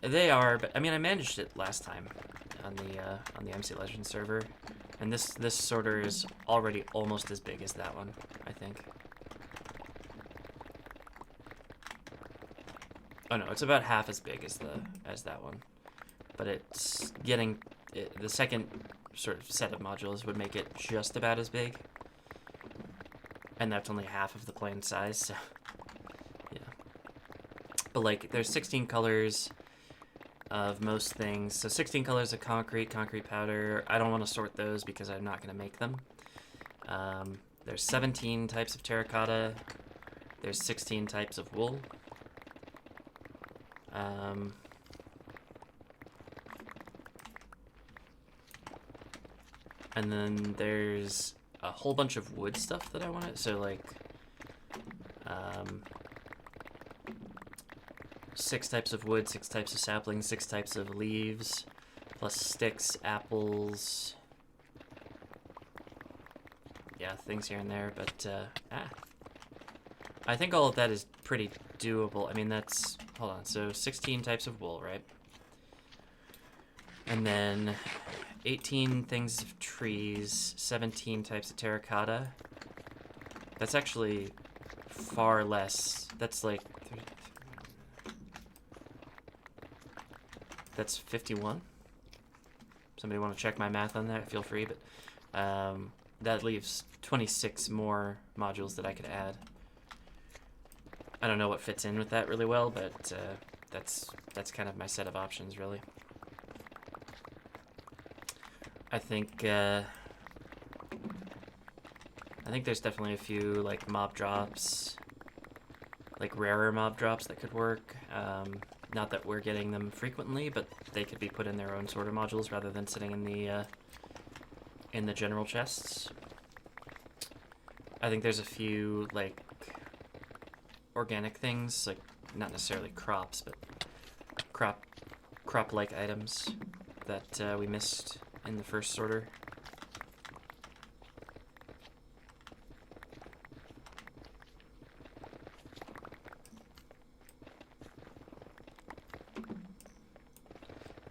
They are, but I mean, I managed it last time on the MC Legends server, and this sorter is already almost as big as that one, I think. Oh no, it's about half as big as that one, but it's getting the second sort of set of modules would make it just about as big, and that's only half of the plane size. So yeah, but like there's 16 colors of most things, so 16 colors of concrete powder. I don't want to sort those because I'm not going to make them. There's 17 types of terracotta. There's 16 types of wool. And then there's a whole bunch of wood stuff that I want. So like 6 types of wood, 6 types of saplings, 6 types of leaves, plus sticks, apples. Yeah, things here and there, but I think all of that is pretty doable. I mean, that's, hold on, so 16 types of wool, right? And then 18 things of trees, 17 types of terracotta. That's actually far less. That's like, that's 51. Somebody want to check my math on that? Feel free, but that leaves 26 more modules that I could add. I don't know what fits in with that really well, but that's kind of my set of options, really. I think there's definitely a few like mob drops, like rarer mob drops that could work. Not that we're getting them frequently, but they could be put in their own sorter modules rather than sitting in the general chests. I think there's a few like organic things, like not necessarily crops, but crop-like items that we missed in the first sorter.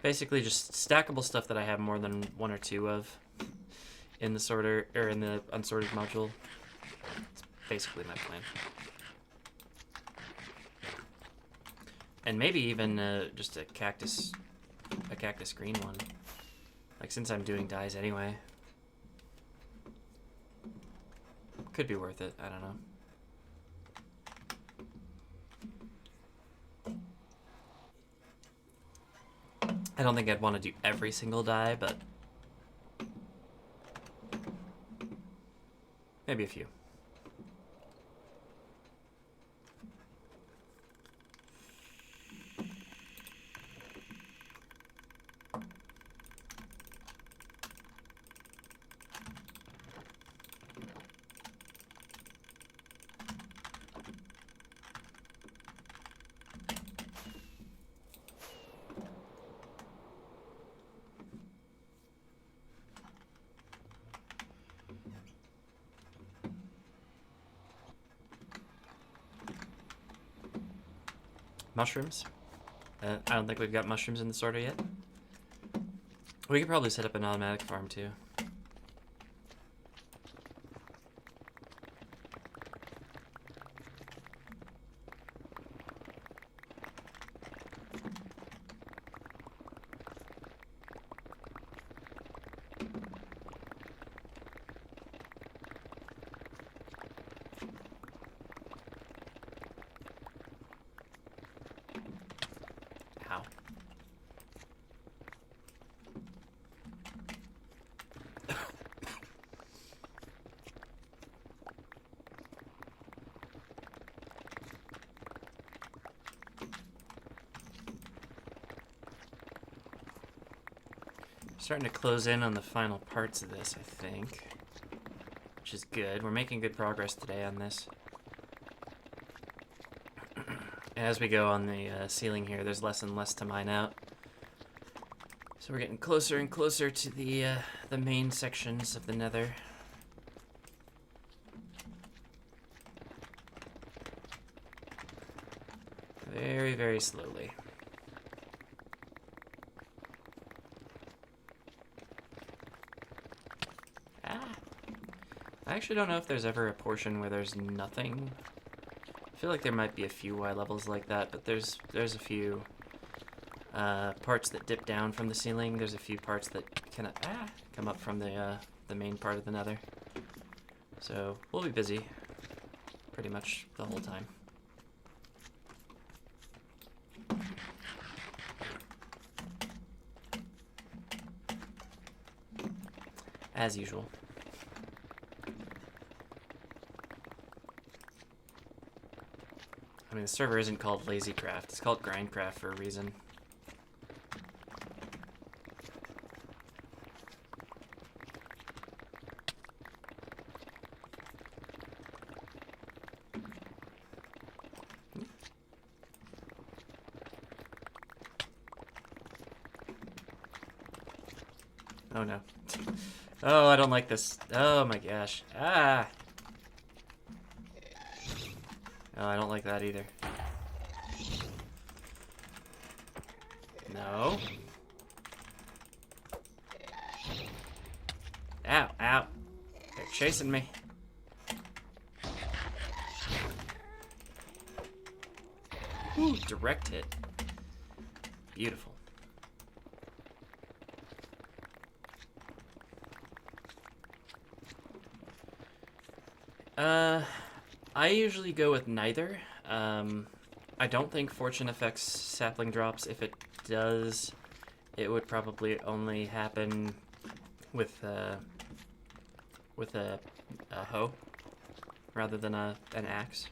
Basically just stackable stuff that I have more than 1 or 2 of in the sorter, or in the unsorted module. It's basically my plan. And maybe even just a cactus green one. Like, since I'm doing dyes anyway. Could be worth it, I don't know. I don't think I'd want to do every single dye, but maybe a few. mushrooms. I don't think we've got mushrooms in the sorter yet. We could probably set up an automatic farm too. Ow. Starting to close in on the final parts of this, I think, which is good. We're making good progress today on this. As we go on the ceiling here, there's less and less to mine out. So we're getting closer and closer to the main sections of the Nether. Very, very slowly. I actually don't know if there's ever a portion where there's nothing. I feel like there might be a few Y levels like that, but there's a few parts that dip down from the ceiling. There's a few parts that kind of come up from the main part of the Nether. So we'll be busy pretty much the whole time. As usual. I mean, the server isn't called LazyCraft, it's called GrindCraft for a reason. Oh no. Oh, I don't like this. Oh my gosh. Ah! Oh, I don't like that either. No. Ow, ow. They're chasing me. Ooh, direct hit. Beautiful. I usually go with neither. I don't think fortune affects sapling drops. If it does, it would probably only happen with a hoe rather than an axe.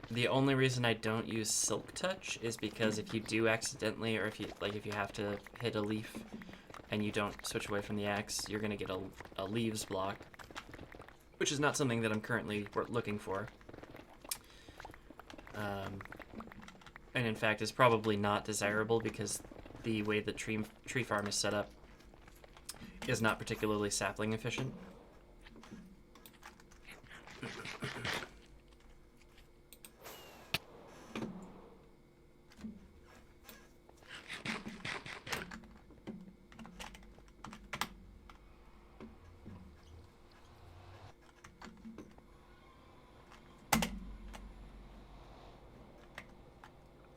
The only reason I don't use Silk Touch is because if you do accidentally, or if you have to hit a leaf and you don't switch away from the axe, you're gonna get a leaves block, which is not something that I'm currently looking for. And in fact is probably not desirable because the way the tree farm is set up is not particularly sapling efficient.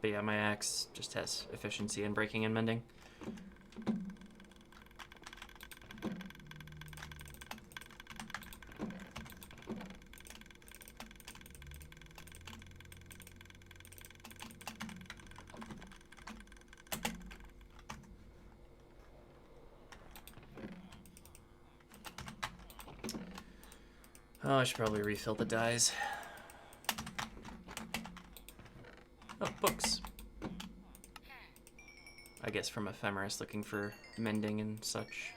But yeah, my axe just has efficiency in breaking and mending. Oh, I should probably refill the dyes. Oh, books. I guess from Ephemeris looking for mending and such.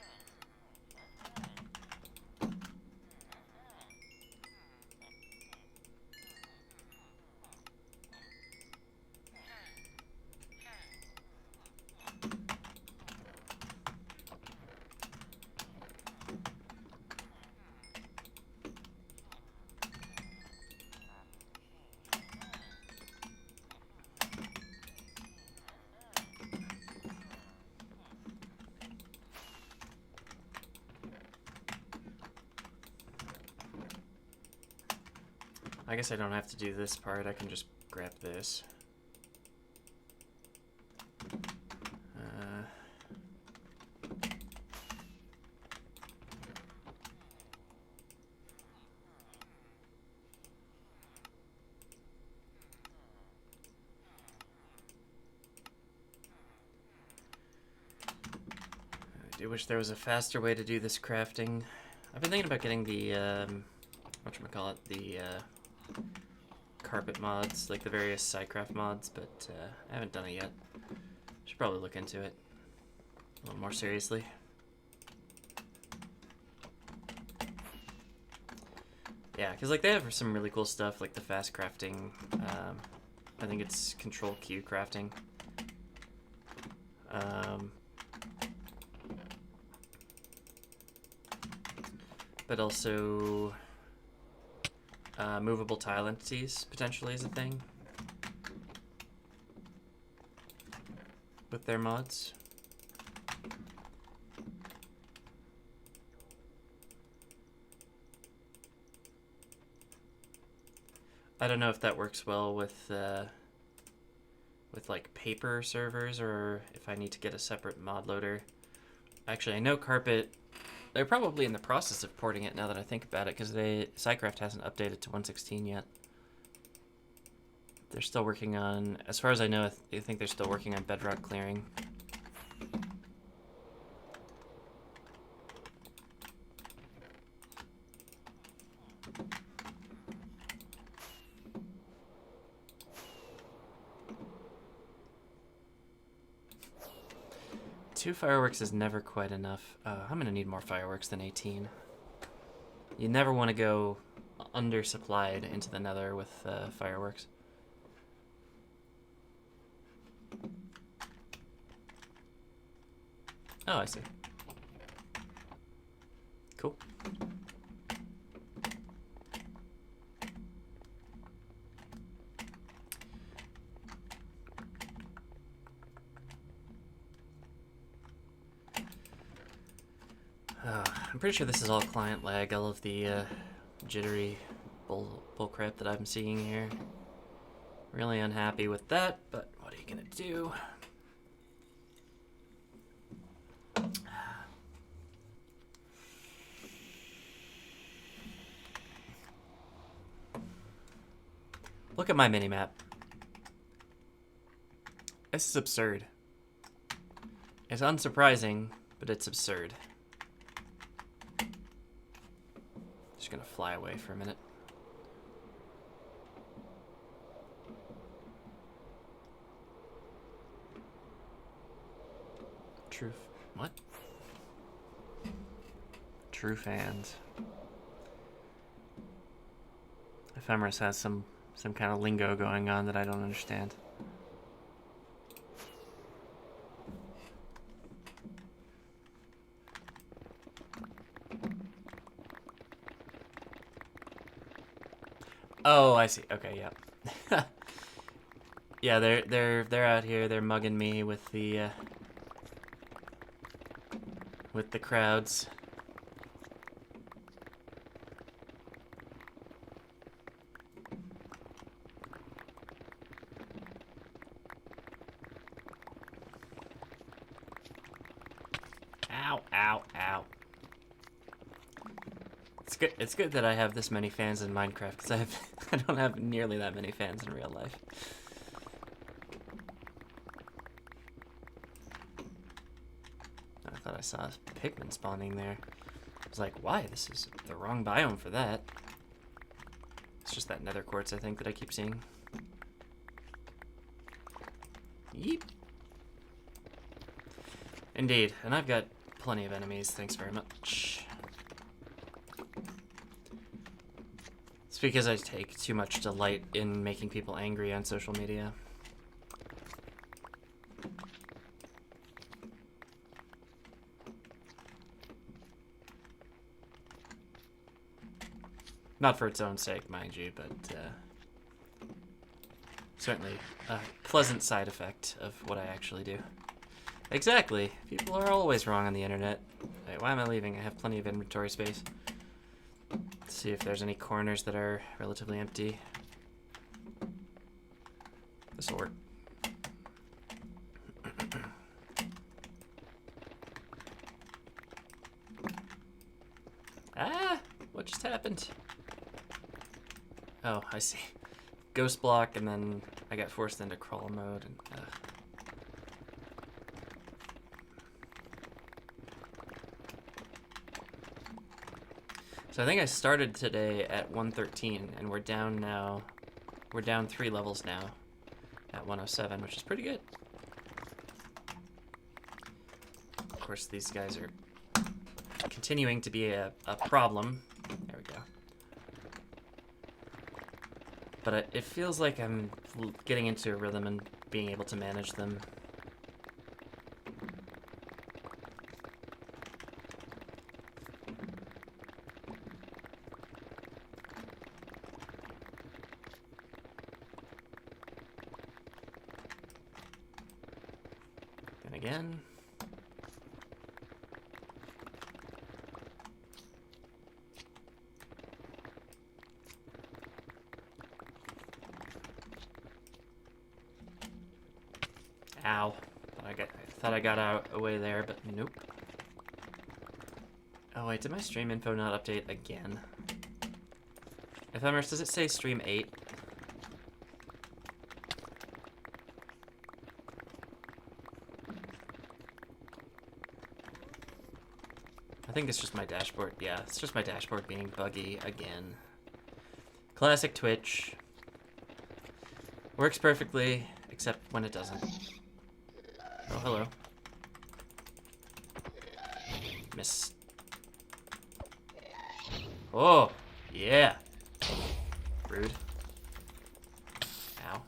I guess I don't have to do this part. I can just grab this. I do wish there was a faster way to do this crafting. I've been thinking about getting the, whatchamacallit, the carpet mods, like the various sidecraft mods, but I haven't done it yet. Should probably look into it a little more seriously. Yeah, because like they have some really cool stuff, like the fast crafting. I think it's Control Q crafting. But also movable tile entities potentially is a thing with their mods. I don't know if that works well with like paper servers, or if I need to get a separate mod loader. Actually, I know Carpet, they're probably in the process of porting it now that I think about it, because SciCraft hasn't updated to 1.16 yet. They're still working on, as far as I know, I think they're still working on bedrock clearing. Two fireworks is never quite enough. I'm gonna need more fireworks than 18. You never want to go undersupplied into the Nether with fireworks. Oh, I see. Cool. I'm pretty sure this is all client lag, all of the jittery bullcrap that I'm seeing here. Really unhappy with that, but what are you gonna do? Look at my minimap. This is absurd. It's unsurprising, but it's absurd. Just gonna fly away for a minute. What? True fans. Ephemeris has some kind of lingo going on that I don't understand. Oh, I see. Okay, yeah. Yeah, they're out here. They're mugging me with the crowds. Ow, ow, ow. It's good that I have this many fans in Minecraft, because I don't have nearly that many fans in real life. I thought I saw a pigman spawning there. I was like, why? This is the wrong biome for that. It's just that nether quartz, I think, that I keep seeing. Yeep. Indeed, and I've got plenty of enemies, thanks very much. It's because I take too much delight in making people angry on social media. Not for its own sake, mind you, but certainly a pleasant side effect of what I actually do. Exactly. People are always wrong on the internet. Wait, why am I leaving? I have plenty of inventory space. Let's see if there's any corners that are relatively empty. This'll work. Ah! What just happened? Oh, I see. Ghost block, and then I got forced into crawl mode. And, So I think I started today at 113, and we're down now. We're down 3 levels now at 107, which is pretty good. Of course, these guys are continuing to be a problem. There we go. But it feels like I'm getting into a rhythm and being able to manage them. And again. Ow. I thought I got out away there, but nope. Oh wait, did my stream info not update again? Ephemeris, does it say stream 8? I think it's just my dashboard. Yeah, it's just my dashboard being buggy again. Classic Twitch. Works perfectly, except when it doesn't. Oh, hello. Miss. Oh, yeah. Rude. Ow.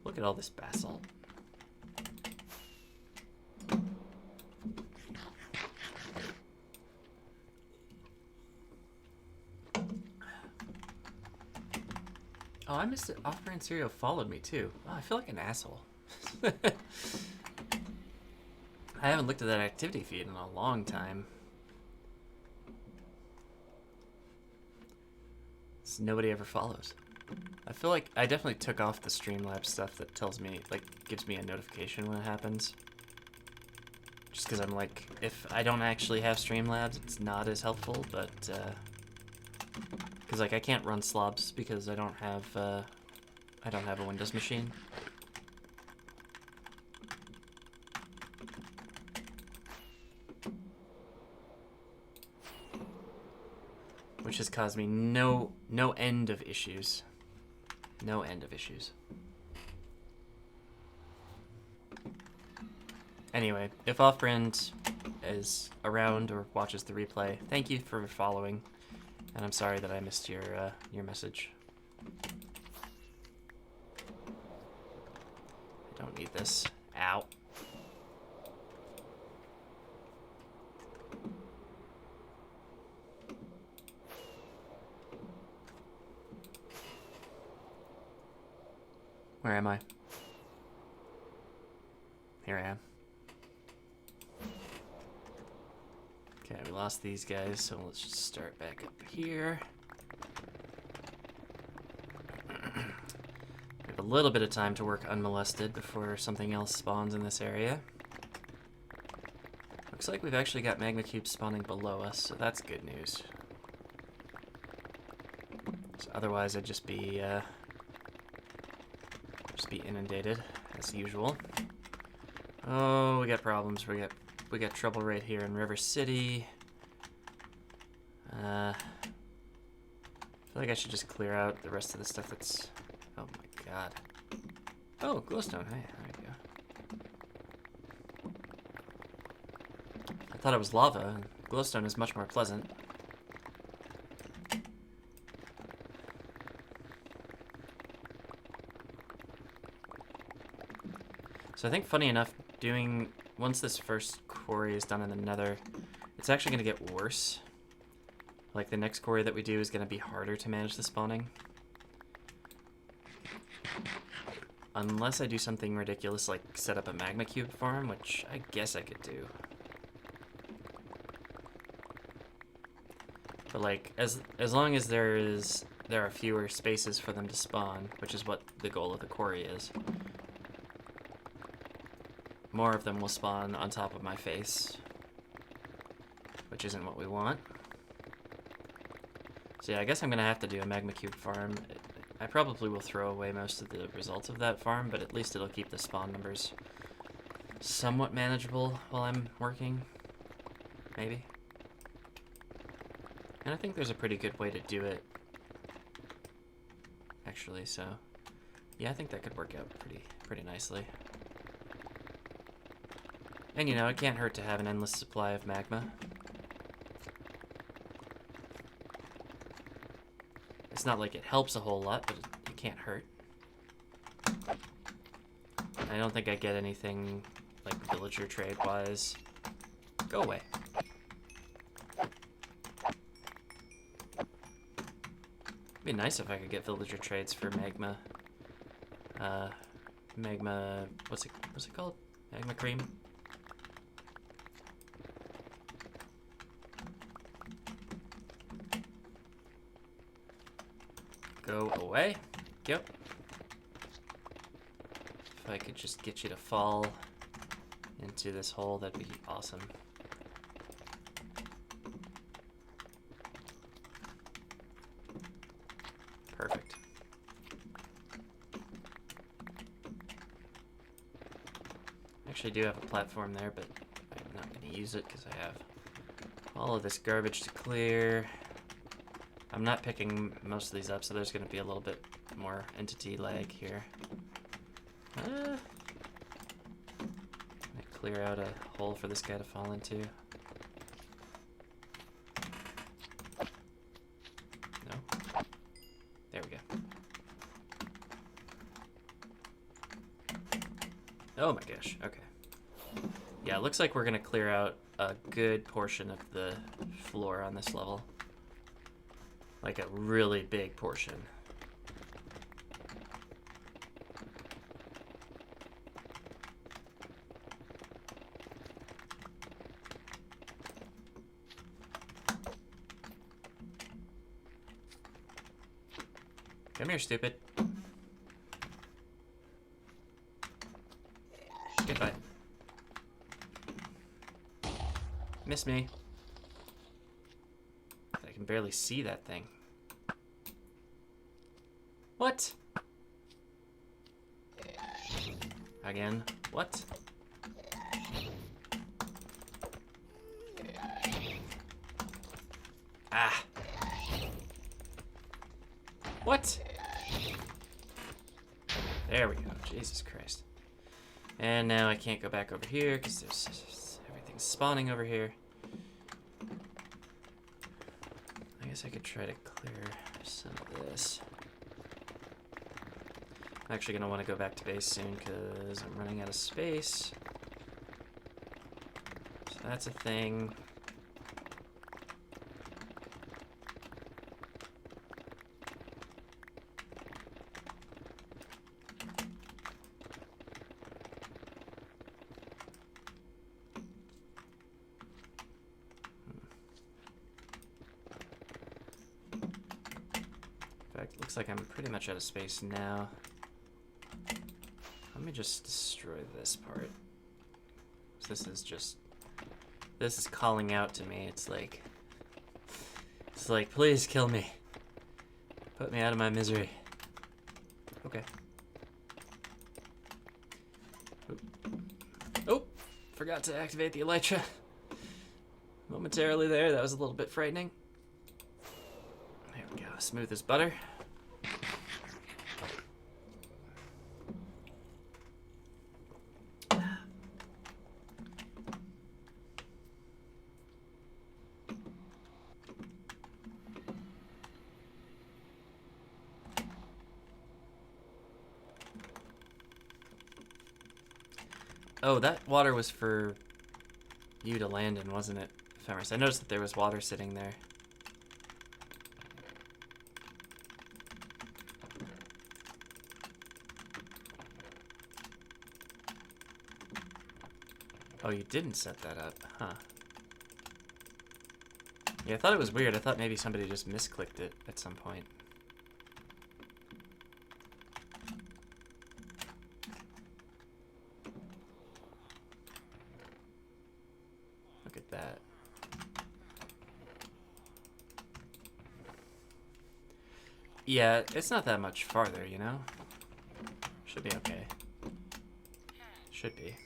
Look at all this basalt. Oh, I missed it. Off-brand cereal followed me too. Oh, I feel like an asshole. I haven't looked at that activity feed in a long time. So nobody ever follows. I feel like I definitely took off the Streamlabs stuff that tells me, like, gives me a notification when it happens. Just because I'm like, if I don't actually have Streamlabs, it's not as helpful, but, because, like, I can't run slobs because I don't have a Windows machine. Which has caused me no end of issues. No end of issues. Anyway, if Offbrand is around or watches the replay, thank you for following. And I'm sorry that I missed your message. I don't need this. Ow. Where am I? Here I am. Okay, we lost these guys, so let's just start back up here. We have a little bit of time to work unmolested before something else spawns in this area. Looks like we've actually got magma cubes spawning below us, so that's good news. So otherwise I'd just be inundated as usual. Oh, we got problems. We got trouble right here in River City. I feel like I should just clear out the rest of the stuff that's... Oh my god. Oh, glowstone. Hey, there we go. I thought it was lava. Glowstone is much more pleasant. So I think, funny enough, once this first quarry is done in the Nether, it's actually going to get worse. Like, the next quarry that we do is going to be harder to manage the spawning. Unless I do something ridiculous, like set up a magma cube farm, which I guess I could do. But like, as long as there are fewer spaces for them to spawn, which is what the goal of the quarry is, more of them will spawn on top of my face, which isn't what we want. So yeah, I guess I'm gonna have to do a magma cube farm. I probably will throw away most of the results of that farm, but at least it'll keep the spawn numbers somewhat manageable while I'm working. Maybe. And I think there's a pretty good way to do it, actually, so yeah, I think that could work out pretty nicely. And you know, it can't hurt to have an endless supply of magma. It's not like it helps a whole lot, but it can't hurt. I don't think I get anything like villager trade-wise. Go away. It'd be nice if I could get villager trades for magma. Magma, what's it called? Magma cream? Go away. Yep. If I could just get you to fall into this hole, that'd be awesome. Perfect. I actually do have a platform there, but I'm not going to use it because I have all of this garbage to clear. I'm not picking most of these up, so there's going to be a little bit more entity lag here. Gonna clear out a hole for this guy to fall into. No? There we go. Oh my gosh, okay. Yeah, it looks like we're going to clear out a good portion of the floor on this level. Like a really big portion. Come here, stupid. Goodbye. Miss me. I can barely see that thing. What? Again, what? Ah. What? There we go. Jesus Christ. And now I can't go back over here because there's everything's spawning over here. I guess I could try to clear some of this. I'm actually going to want to go back to base soon because I'm running out of space. So that's a thing. In fact, it looks like I'm pretty much out of space now. Let me just destroy this part. This is calling out to me. It's like, please kill me. Put me out of my misery. Okay. Oh, forgot to activate the elytra. Momentarily there, that was a little bit frightening. There we go, smooth as butter. Oh, that water was for you to land in, wasn't it? Ephemeris. I noticed that there was water sitting there. Oh, you didn't set that up, huh? Yeah, I thought it was weird. I thought maybe somebody just misclicked it at some point. Look at that. Yeah, it's not that much farther, you know? Should be okay. Should be.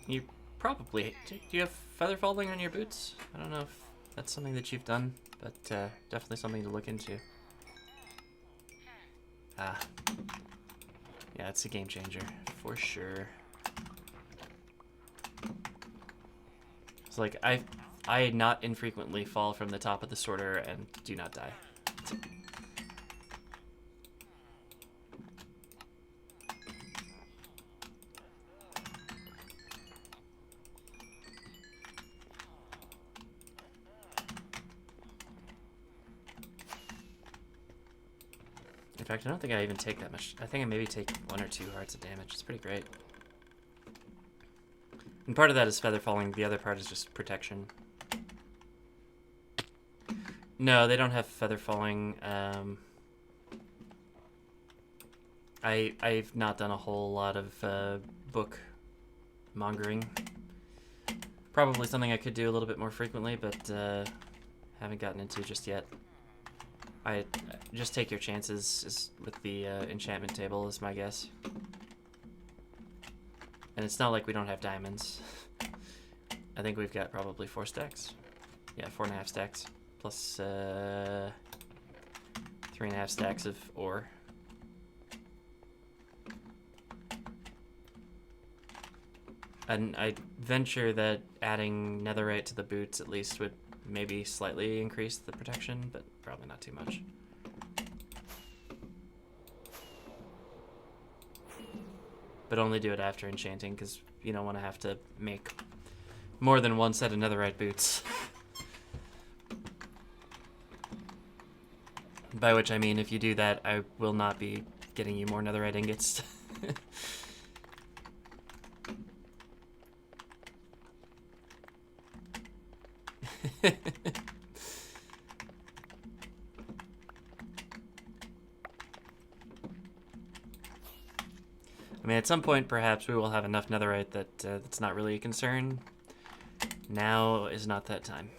You probably... Do you have feather falling on your boots? I don't know if that's something that you've done, but definitely something to look into. Ah. Yeah, it's a game changer, for sure. It's like, I not infrequently fall from the top of the sorter and do not die. In fact, I don't think I even take that much. I think I maybe take 1 or 2 hearts of damage. It's pretty great. And part of that is feather falling. The other part is just protection. No, they don't have feather falling. I've not done a whole lot of book mongering. Probably something I could do a little bit more frequently, but haven't gotten into just yet. I just take your chances with the enchantment table is my guess. And it's not like we don't have diamonds. I think we've got probably 4 stacks. Yeah, 4.5 stacks. Plus 3.5 stacks of ore. And I venture that adding netherite to the boots at least would maybe slightly increase the protection, but probably not too much. But only do it after enchanting, because you don't want to have to make more than 1 set of netherite boots. By which I mean, if you do that, I will not be getting you more netherite ingots. I mean, at some point, perhaps we will have enough netherite that that's not really a concern. Now is not that time.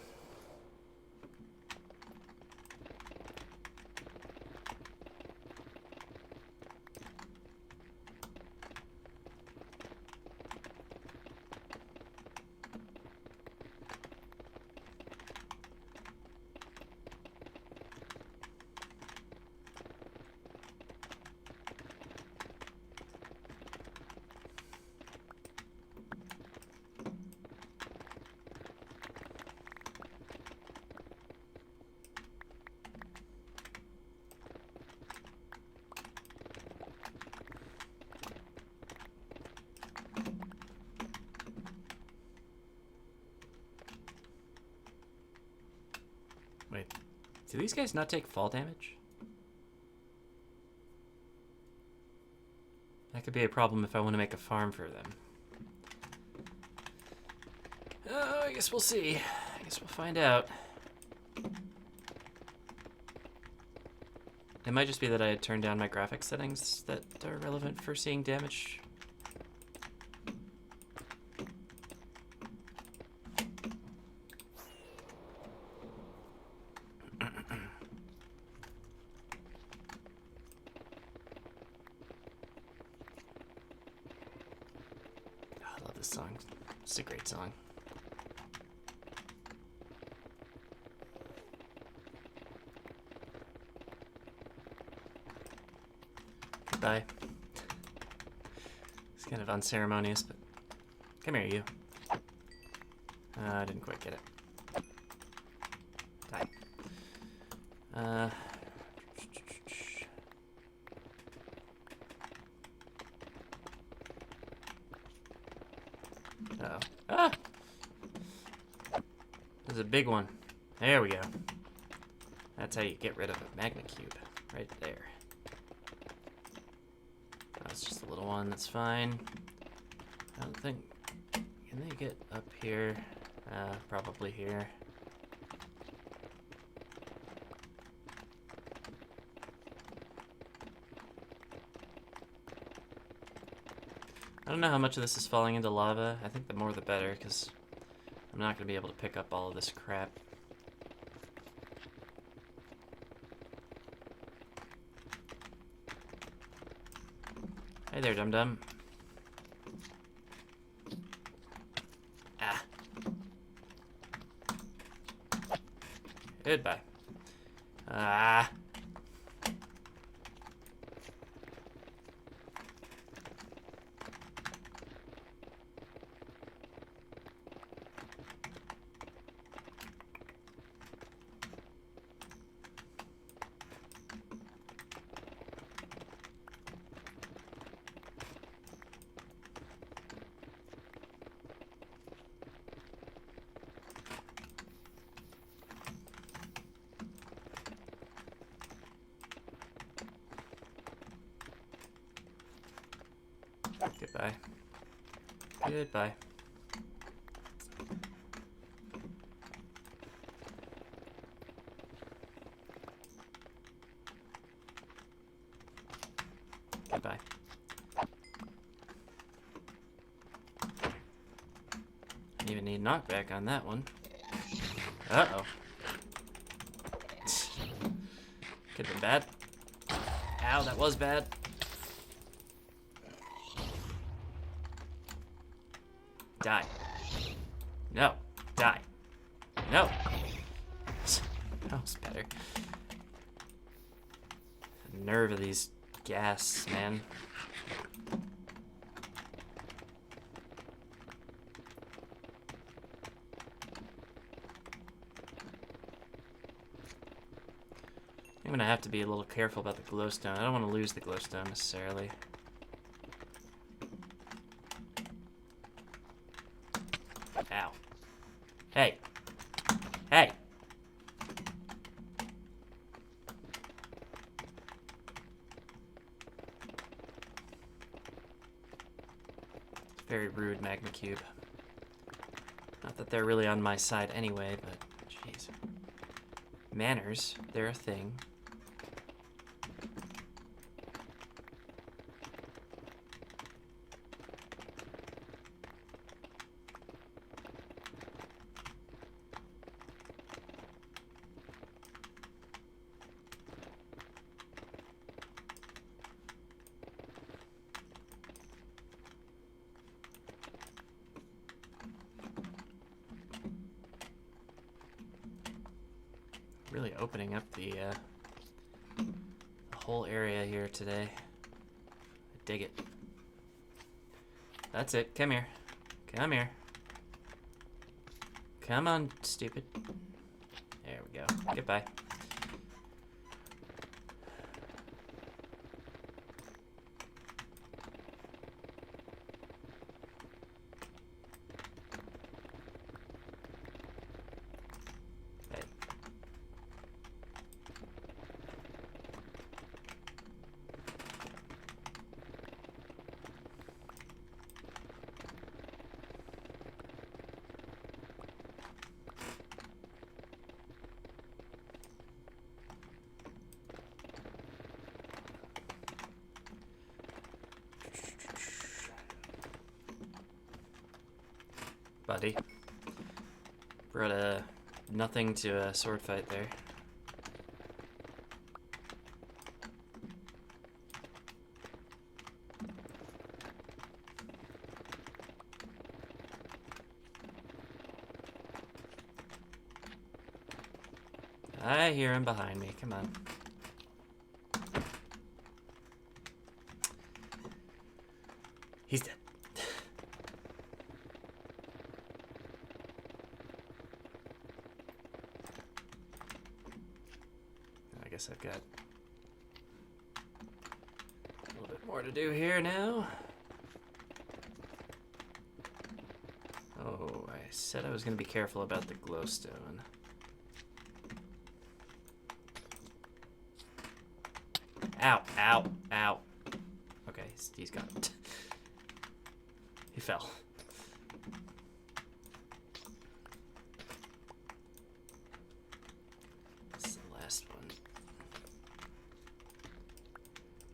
Wait, do these guys not take fall damage? That could be a problem if I want to make a farm for them. Oh, I guess we'll see. I guess we'll find out. It might just be that I had turned down my graphics settings that are relevant for seeing damage. I love this song. It's a great song. Goodbye. It's kind of unceremonious, but come here, you. I didn't quite get it. Die. Uh-oh. Ah! There's a big one. There we go. That's how you get rid of a magma cube. Right there. just a little one. That's fine. I don't think... Can they get up here? Probably here. I don't know how much of this is falling into lava. I think the more the better, because I'm not going to be able to pick up all of this crap. Hey there, dum-dum. Ah. Goodbye. Ah. Goodbye. Goodbye. Goodbye. Didn't even need knockback on that one. Uh-oh. Could have been bad. Ow, that was bad. Die. No. Die. No. That was better. The nerve of these gas, man. I'm gonna have to be a little careful about the glowstone. I don't want to lose the glowstone necessarily. Ow. Hey. Hey. Very rude, Magma Cube. Not that they're really on my side anyway, but jeez. Manners, they're a thing. Really opening up the whole area here today. I dig it. That's it. Come here. Come here. Come on, stupid. There we go. Goodbye. Buddy. Brought nothing to a sword fight there. I hear him behind me. Come on. He's dead. I guess I've got a little bit more to do here now. Oh, I said I was going to be careful about the glowstone. Ow, ow, ow. Okay, He's gone. He fell. That's the last one.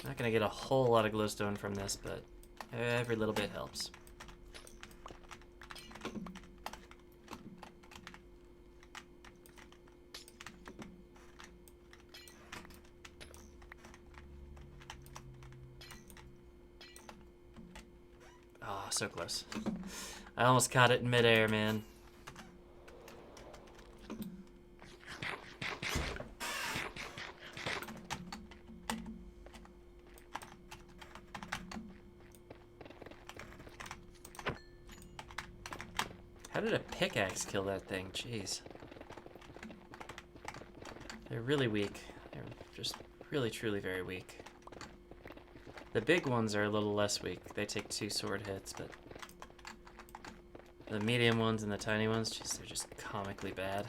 Not gonna get a whole lot of glowstone from this, but every little bit helps. Oh, so close. I almost caught it in midair, man. How did a pickaxe kill that thing? Jeez. They're really weak. They're just really, truly very weak. The big ones are a little less weak. They take 2 sword hits, but the medium ones and the tiny ones, jeez, they're just comically bad.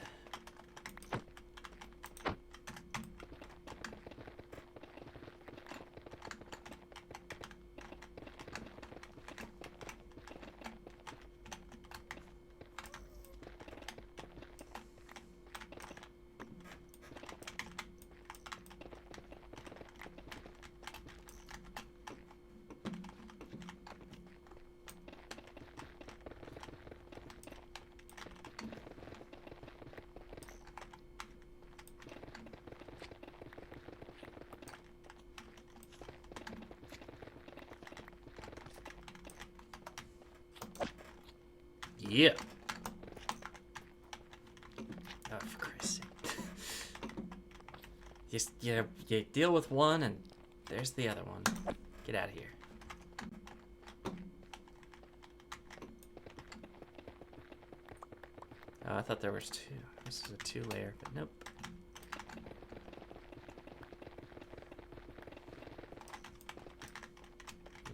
Yeah. Oh, for Christ's sake. You deal with one, and there's the other one. Get out of here. Oh, I thought there was 2. This is a 2-layer, but nope.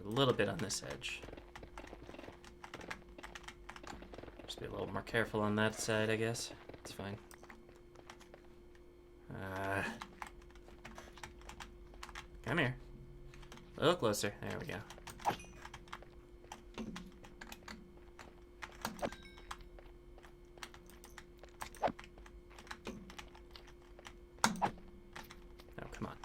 A little bit on this edge. Be a little more careful on that side, I guess. It's fine. Come here. A little closer. There we go. Oh, come on.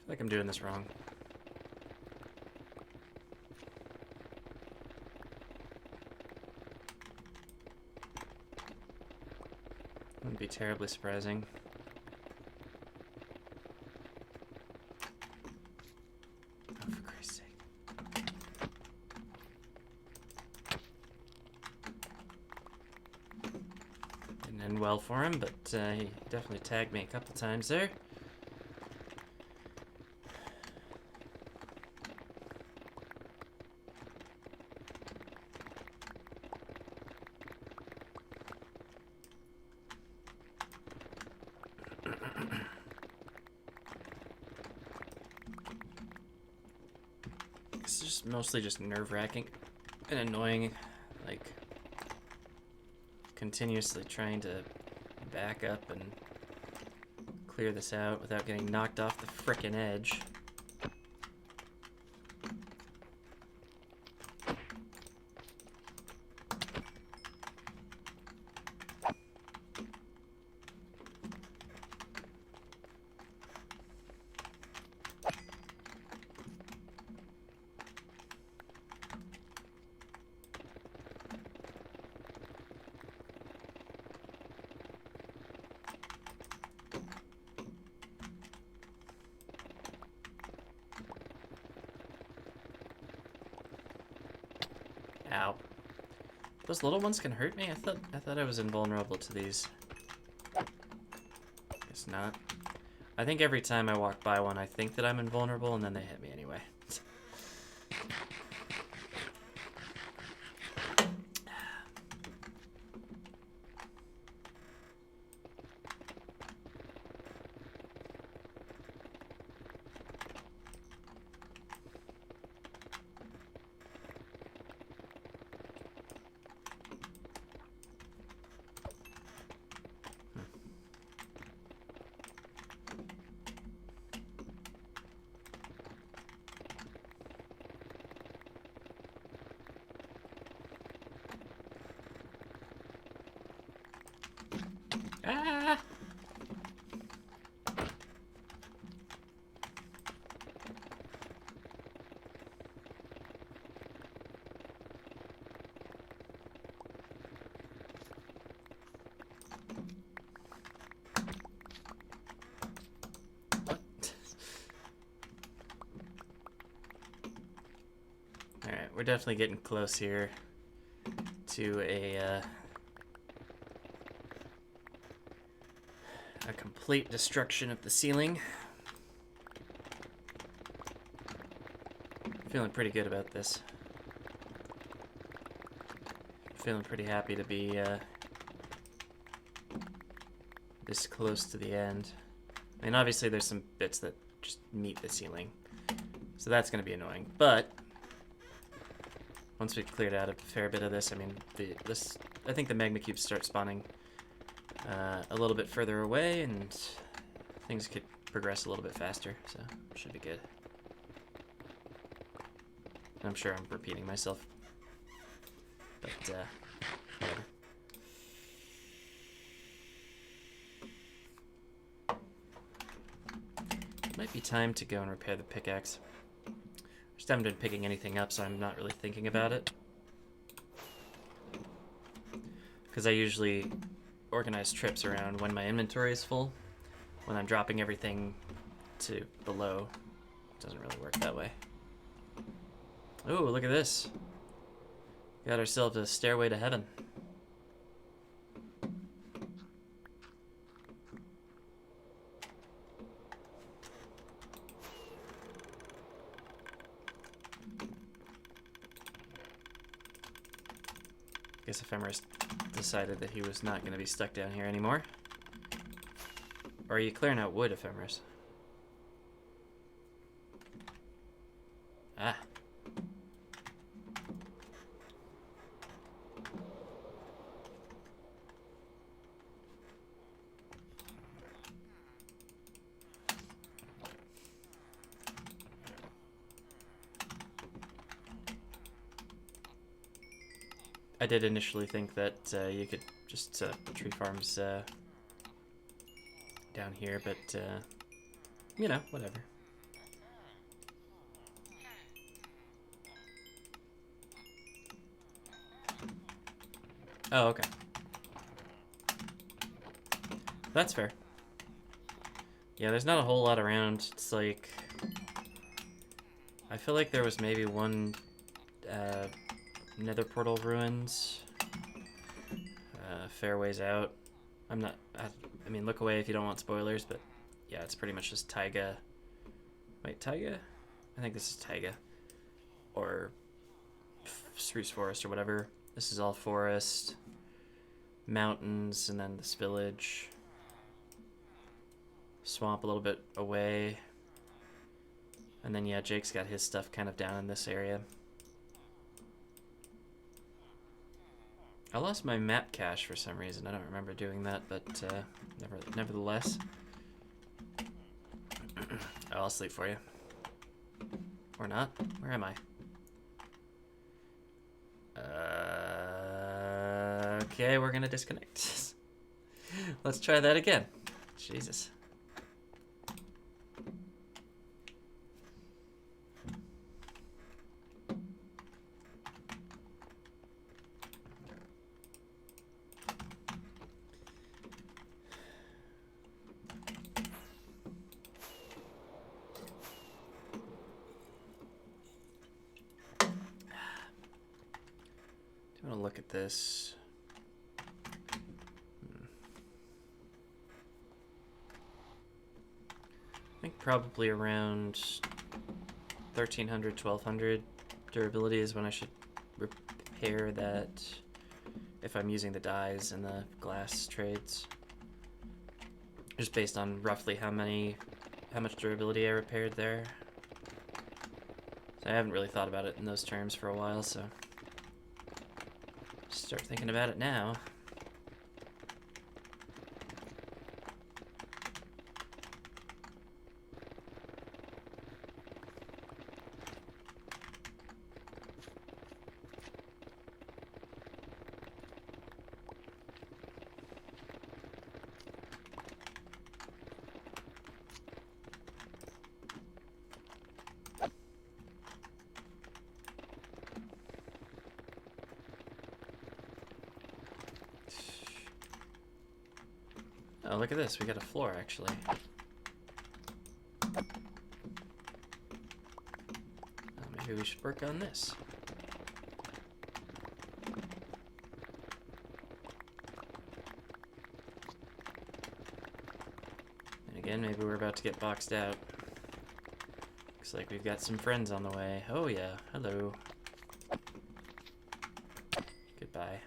I feel like I'm doing this wrong. Wouldn't be terribly surprising. Oh, for Christ's sake. Didn't end well for him, but he definitely tagged me a couple times there. It's just mostly just nerve-wracking and annoying, like continuously trying to back up and clear this out without getting knocked off the frickin' edge. Ow. Those little ones can hurt me? I thought I was invulnerable to these. It's not. I think every time I walk by one, I think that I'm invulnerable, and then they hit me anyway. Ah! Alright, we're definitely getting close here to a complete destruction of the ceiling. Feeling pretty good about this. Feeling pretty happy to be this close to the end. I mean, obviously there's some bits that just meet the ceiling, so that's going to be annoying. But once we've cleared out a fair bit of this, I mean, I think the magma cubes start spawning a little bit further away, and things could progress a little bit faster, so should be good. I'm sure I'm repeating myself, but whatever. It might be time to go and repair the pickaxe. Just haven't been picking anything up, so I'm not really thinking about it. Because I usually organize trips around when my inventory is full. When I'm dropping everything to below, it doesn't really work that way. Oh, look at this. Got ourselves a stairway to heaven. Guess Ephemeris decided that he was not going to be stuck down here anymore. Or are you clearing out wood, Ephemeris? Ah. I did initially think that you could just set up tree farms down here, but you know, whatever. Oh, okay. That's fair. Yeah, there's not a whole lot around. It's like, I feel like there was maybe one Nether portal ruins fair ways out. I'm not, I mean, look away if you don't want spoilers, but yeah, it's pretty much just taiga. Wait, taiga? I think this is taiga. Or spruce forest or whatever. This is all forest. Mountains, and then this village. Swamp a little bit away. And then, yeah, Jake's got his stuff kind of down in this area. I lost my map cache for some reason. I don't remember doing that, but nevertheless. I'll sleep for you. Or not. Where am I? Okay, we're gonna disconnect. Let's try that again. Jesus. I'm gonna look at this. think probably around 1300, 1200 durability is when I should repair that if I'm using the dyes and the glass trades. Just based on roughly how much durability I repaired there. So I haven't really thought about it in those terms for a while, so start thinking about it now. Oh, look at this. We got a floor, actually. Maybe we should work on this. And again, maybe we're about to get boxed out. Looks like we've got some friends on the way. Oh yeah, hello. Goodbye.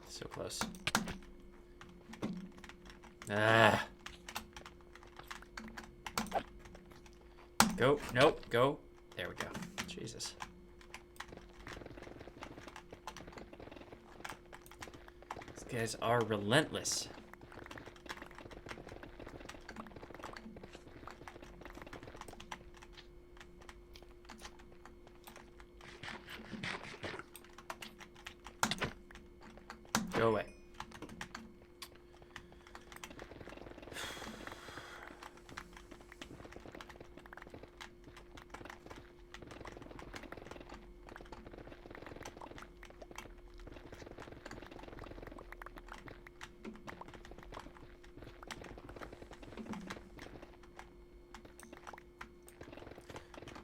So close. Ah. Go. Nope. Go. There we go. Jesus. These guys are relentless. Go away.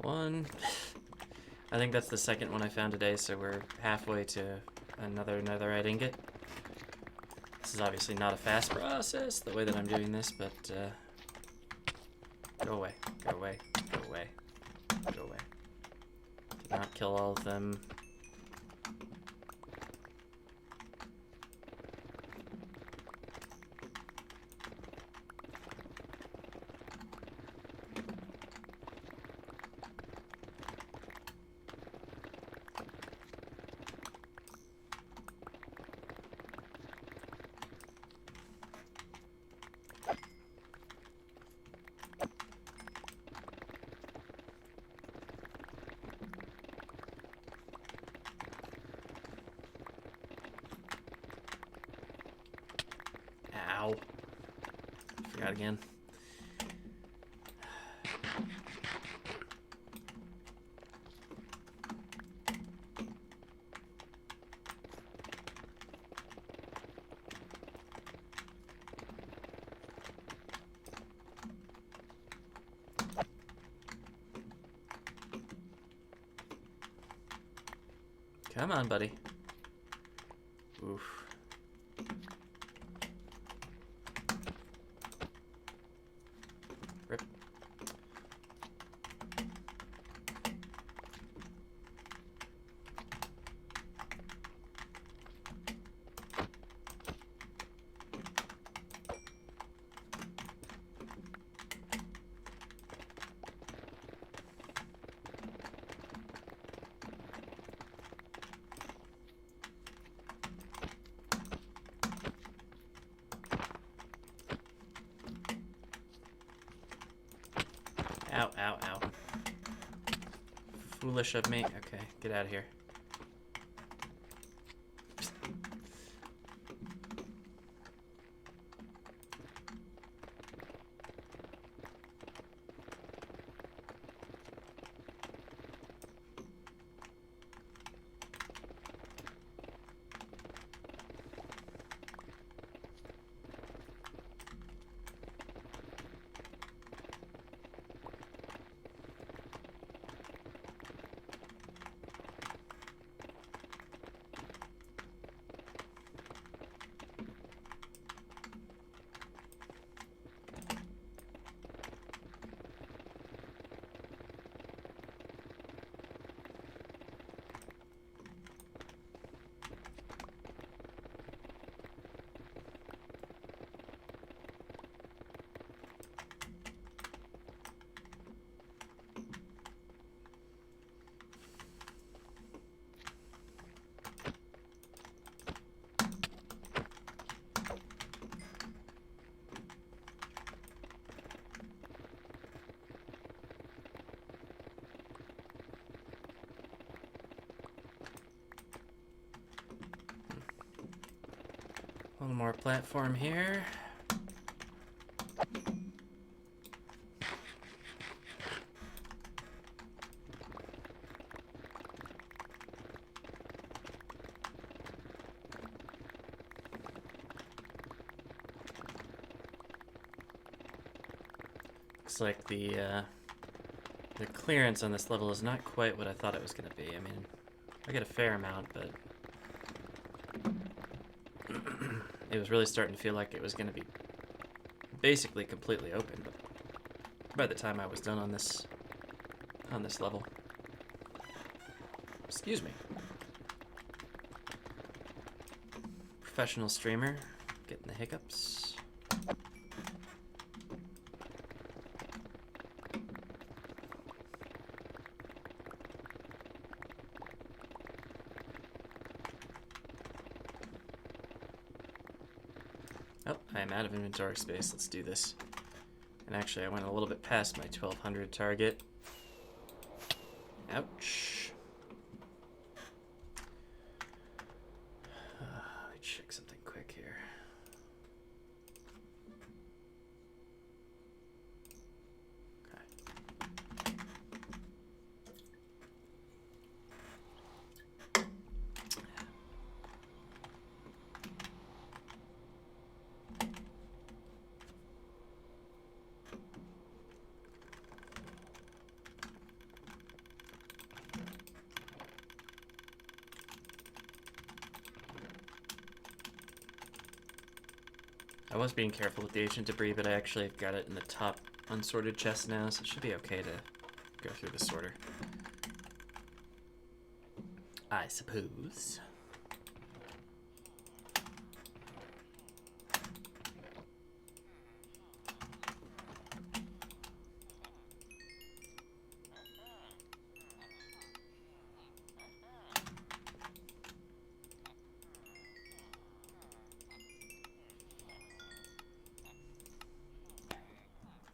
One. I think that's the second one I found today, so we're halfway to another netherite ingot. This is obviously not a fast process, the way that I'm doing this, but go away, go away, go away, go away. Did not kill all of them. Ow. Forgot again. Come on, buddy. Oof. Rip. Ow, ow, ow. Foolish of me. Okay, get out of here. A little more platform here. Looks like the clearance on this level is not quite what I thought it was going to be. I mean, I get a fair amount, but it was really starting to feel like it was going to be basically completely open by the time I was done on this level. Excuse me. Professional streamer, getting the hiccups. Oh, I am out of inventory space. Let's do this. And actually, I went a little bit past my 1200 target. Ouch. Let me check something quick here. Okay. I was being careful with the ancient debris, but I actually got it in the top unsorted chest now, so it should be okay to go through the sorter. I suppose.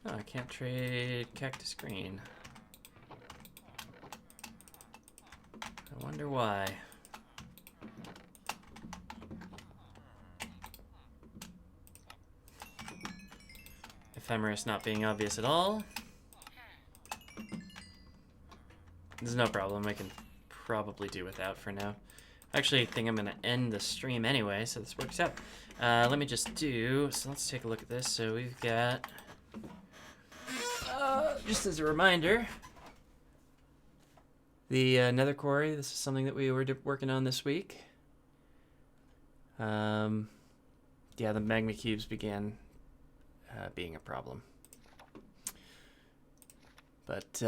Oh, I can't trade cactus green. I wonder why. Ephemeris not being obvious at all. There's no problem. I can probably do without for now. Actually, I think I'm going to end the stream anyway, so this works out. Let me just do... So let's take a look at this. So we've got... just as a reminder, the Nether Quarry, this is something that we were working on this week. Yeah, the magma cubes began being a problem. But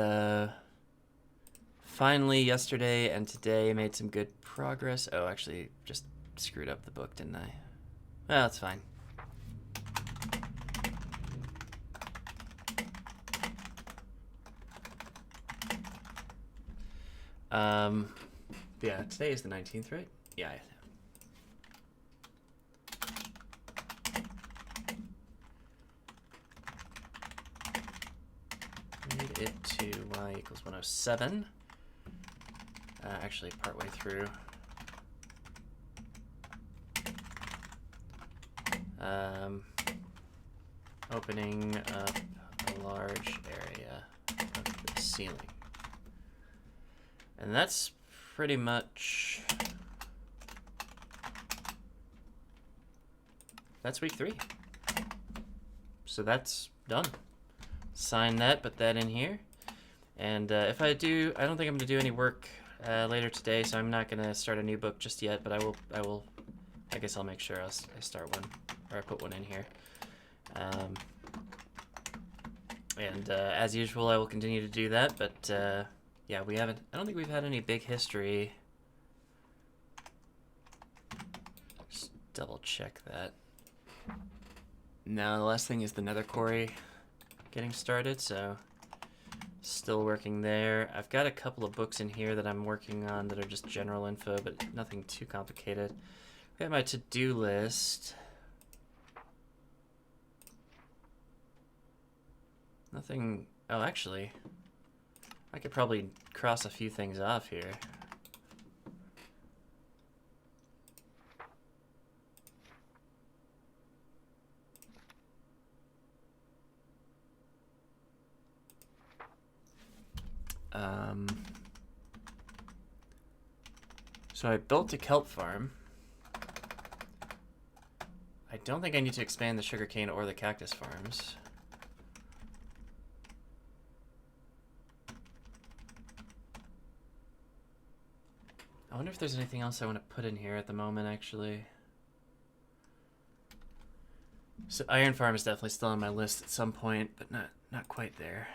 finally, yesterday and today made some good progress. Oh, actually, just screwed up the book, didn't I? Well, that's fine. Yeah, today is the 19th, right? Yeah. Made it to y equals 107. Actually, partway through. Opening up a large area of the ceiling. And that's pretty much... That's week 3. So that's done. Sign that, put that in here. And if I do, I don't think I'm going to do any work later today, so I'm not going to start a new book just yet, but I guess I'll make sure I start one, or I put one in here. And as usual, I will continue to do that, but yeah, I don't think we've had any big history. Just double check that. No, the last thing is the Nether Quarry getting started, so still working there. I've got a couple of books in here that I'm working on that are just general info, but nothing too complicated. I've got my to-do list. Nothing... Oh, actually, I could probably cross a few things off here. So I built a kelp farm. I don't think I need to expand the sugarcane or the cactus farms. I wonder if there's anything else I want to put in here at the moment, actually. So iron farm is definitely still on my list at some point, but not quite there.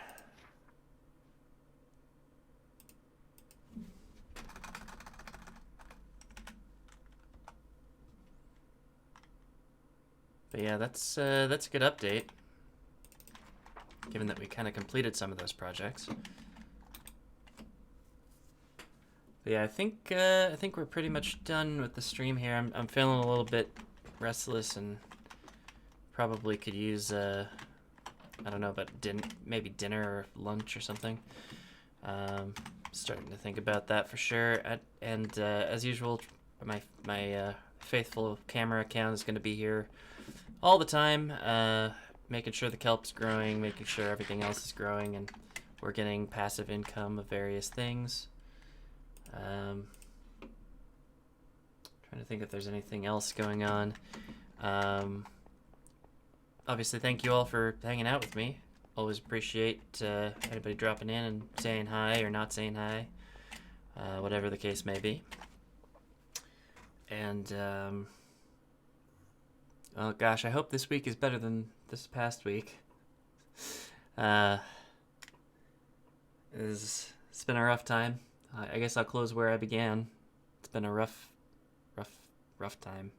But yeah, that's a good update, given that we kind of completed some of those projects. But yeah, I think we're pretty much done with the stream here. I'm feeling a little bit restless and probably could use I don't know, but maybe dinner or lunch or something. Starting to think about that for sure. And as usual, my faithful camera account is going to be here all the time, making sure the kelp's growing, making sure everything else is growing, and we're getting passive income of various things. Trying to think if there's anything else going on. Obviously, thank you all for hanging out with me. Always appreciate anybody dropping in and saying hi or not saying hi, whatever the case may be. And oh gosh, I hope this week is better than this past week. It's been a rough time. I guess I'll close where I began. It's been a rough time.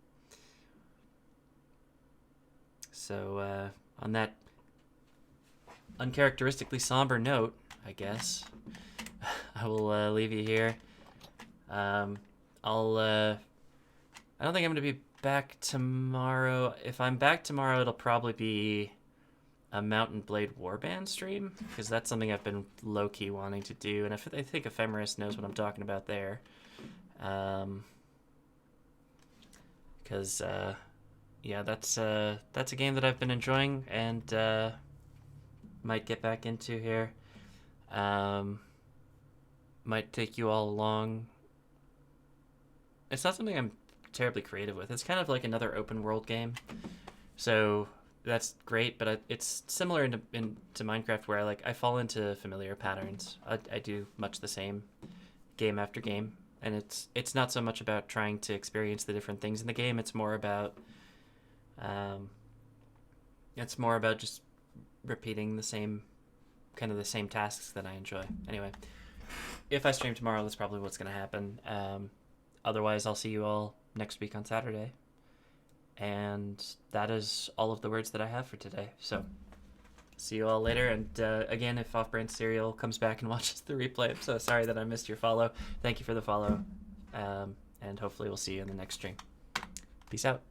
So on that uncharacteristically somber note, I guess I will leave you here. I don't think I'm gonna be back tomorrow. If I'm back tomorrow, it'll probably be a Mountain Blade Warband stream, because that's something I've been low-key wanting to do, and I think Ephemeris knows what I'm talking about there. Because yeah, that's a game that I've been enjoying and might get back into here. Might take you all along. It's not something I'm terribly creative with. It's kind of like another open world game, so that's great. But it's similar to Minecraft, where I fall into familiar patterns. I do much the same game after game, and it's not so much about trying to experience the different things in the game. It's more about just repeating the same tasks that I enjoy. Anyway, if I stream tomorrow, that's probably what's going to happen. Otherwise, I'll see you all next week on Saturday. And that is all of the words that I have for today. So, see you all later. And again, if Off-Brand Cereal comes back and watches the replay, I'm so sorry that I missed your follow. Thank you for the follow. And hopefully we'll see you in the next stream. Peace out.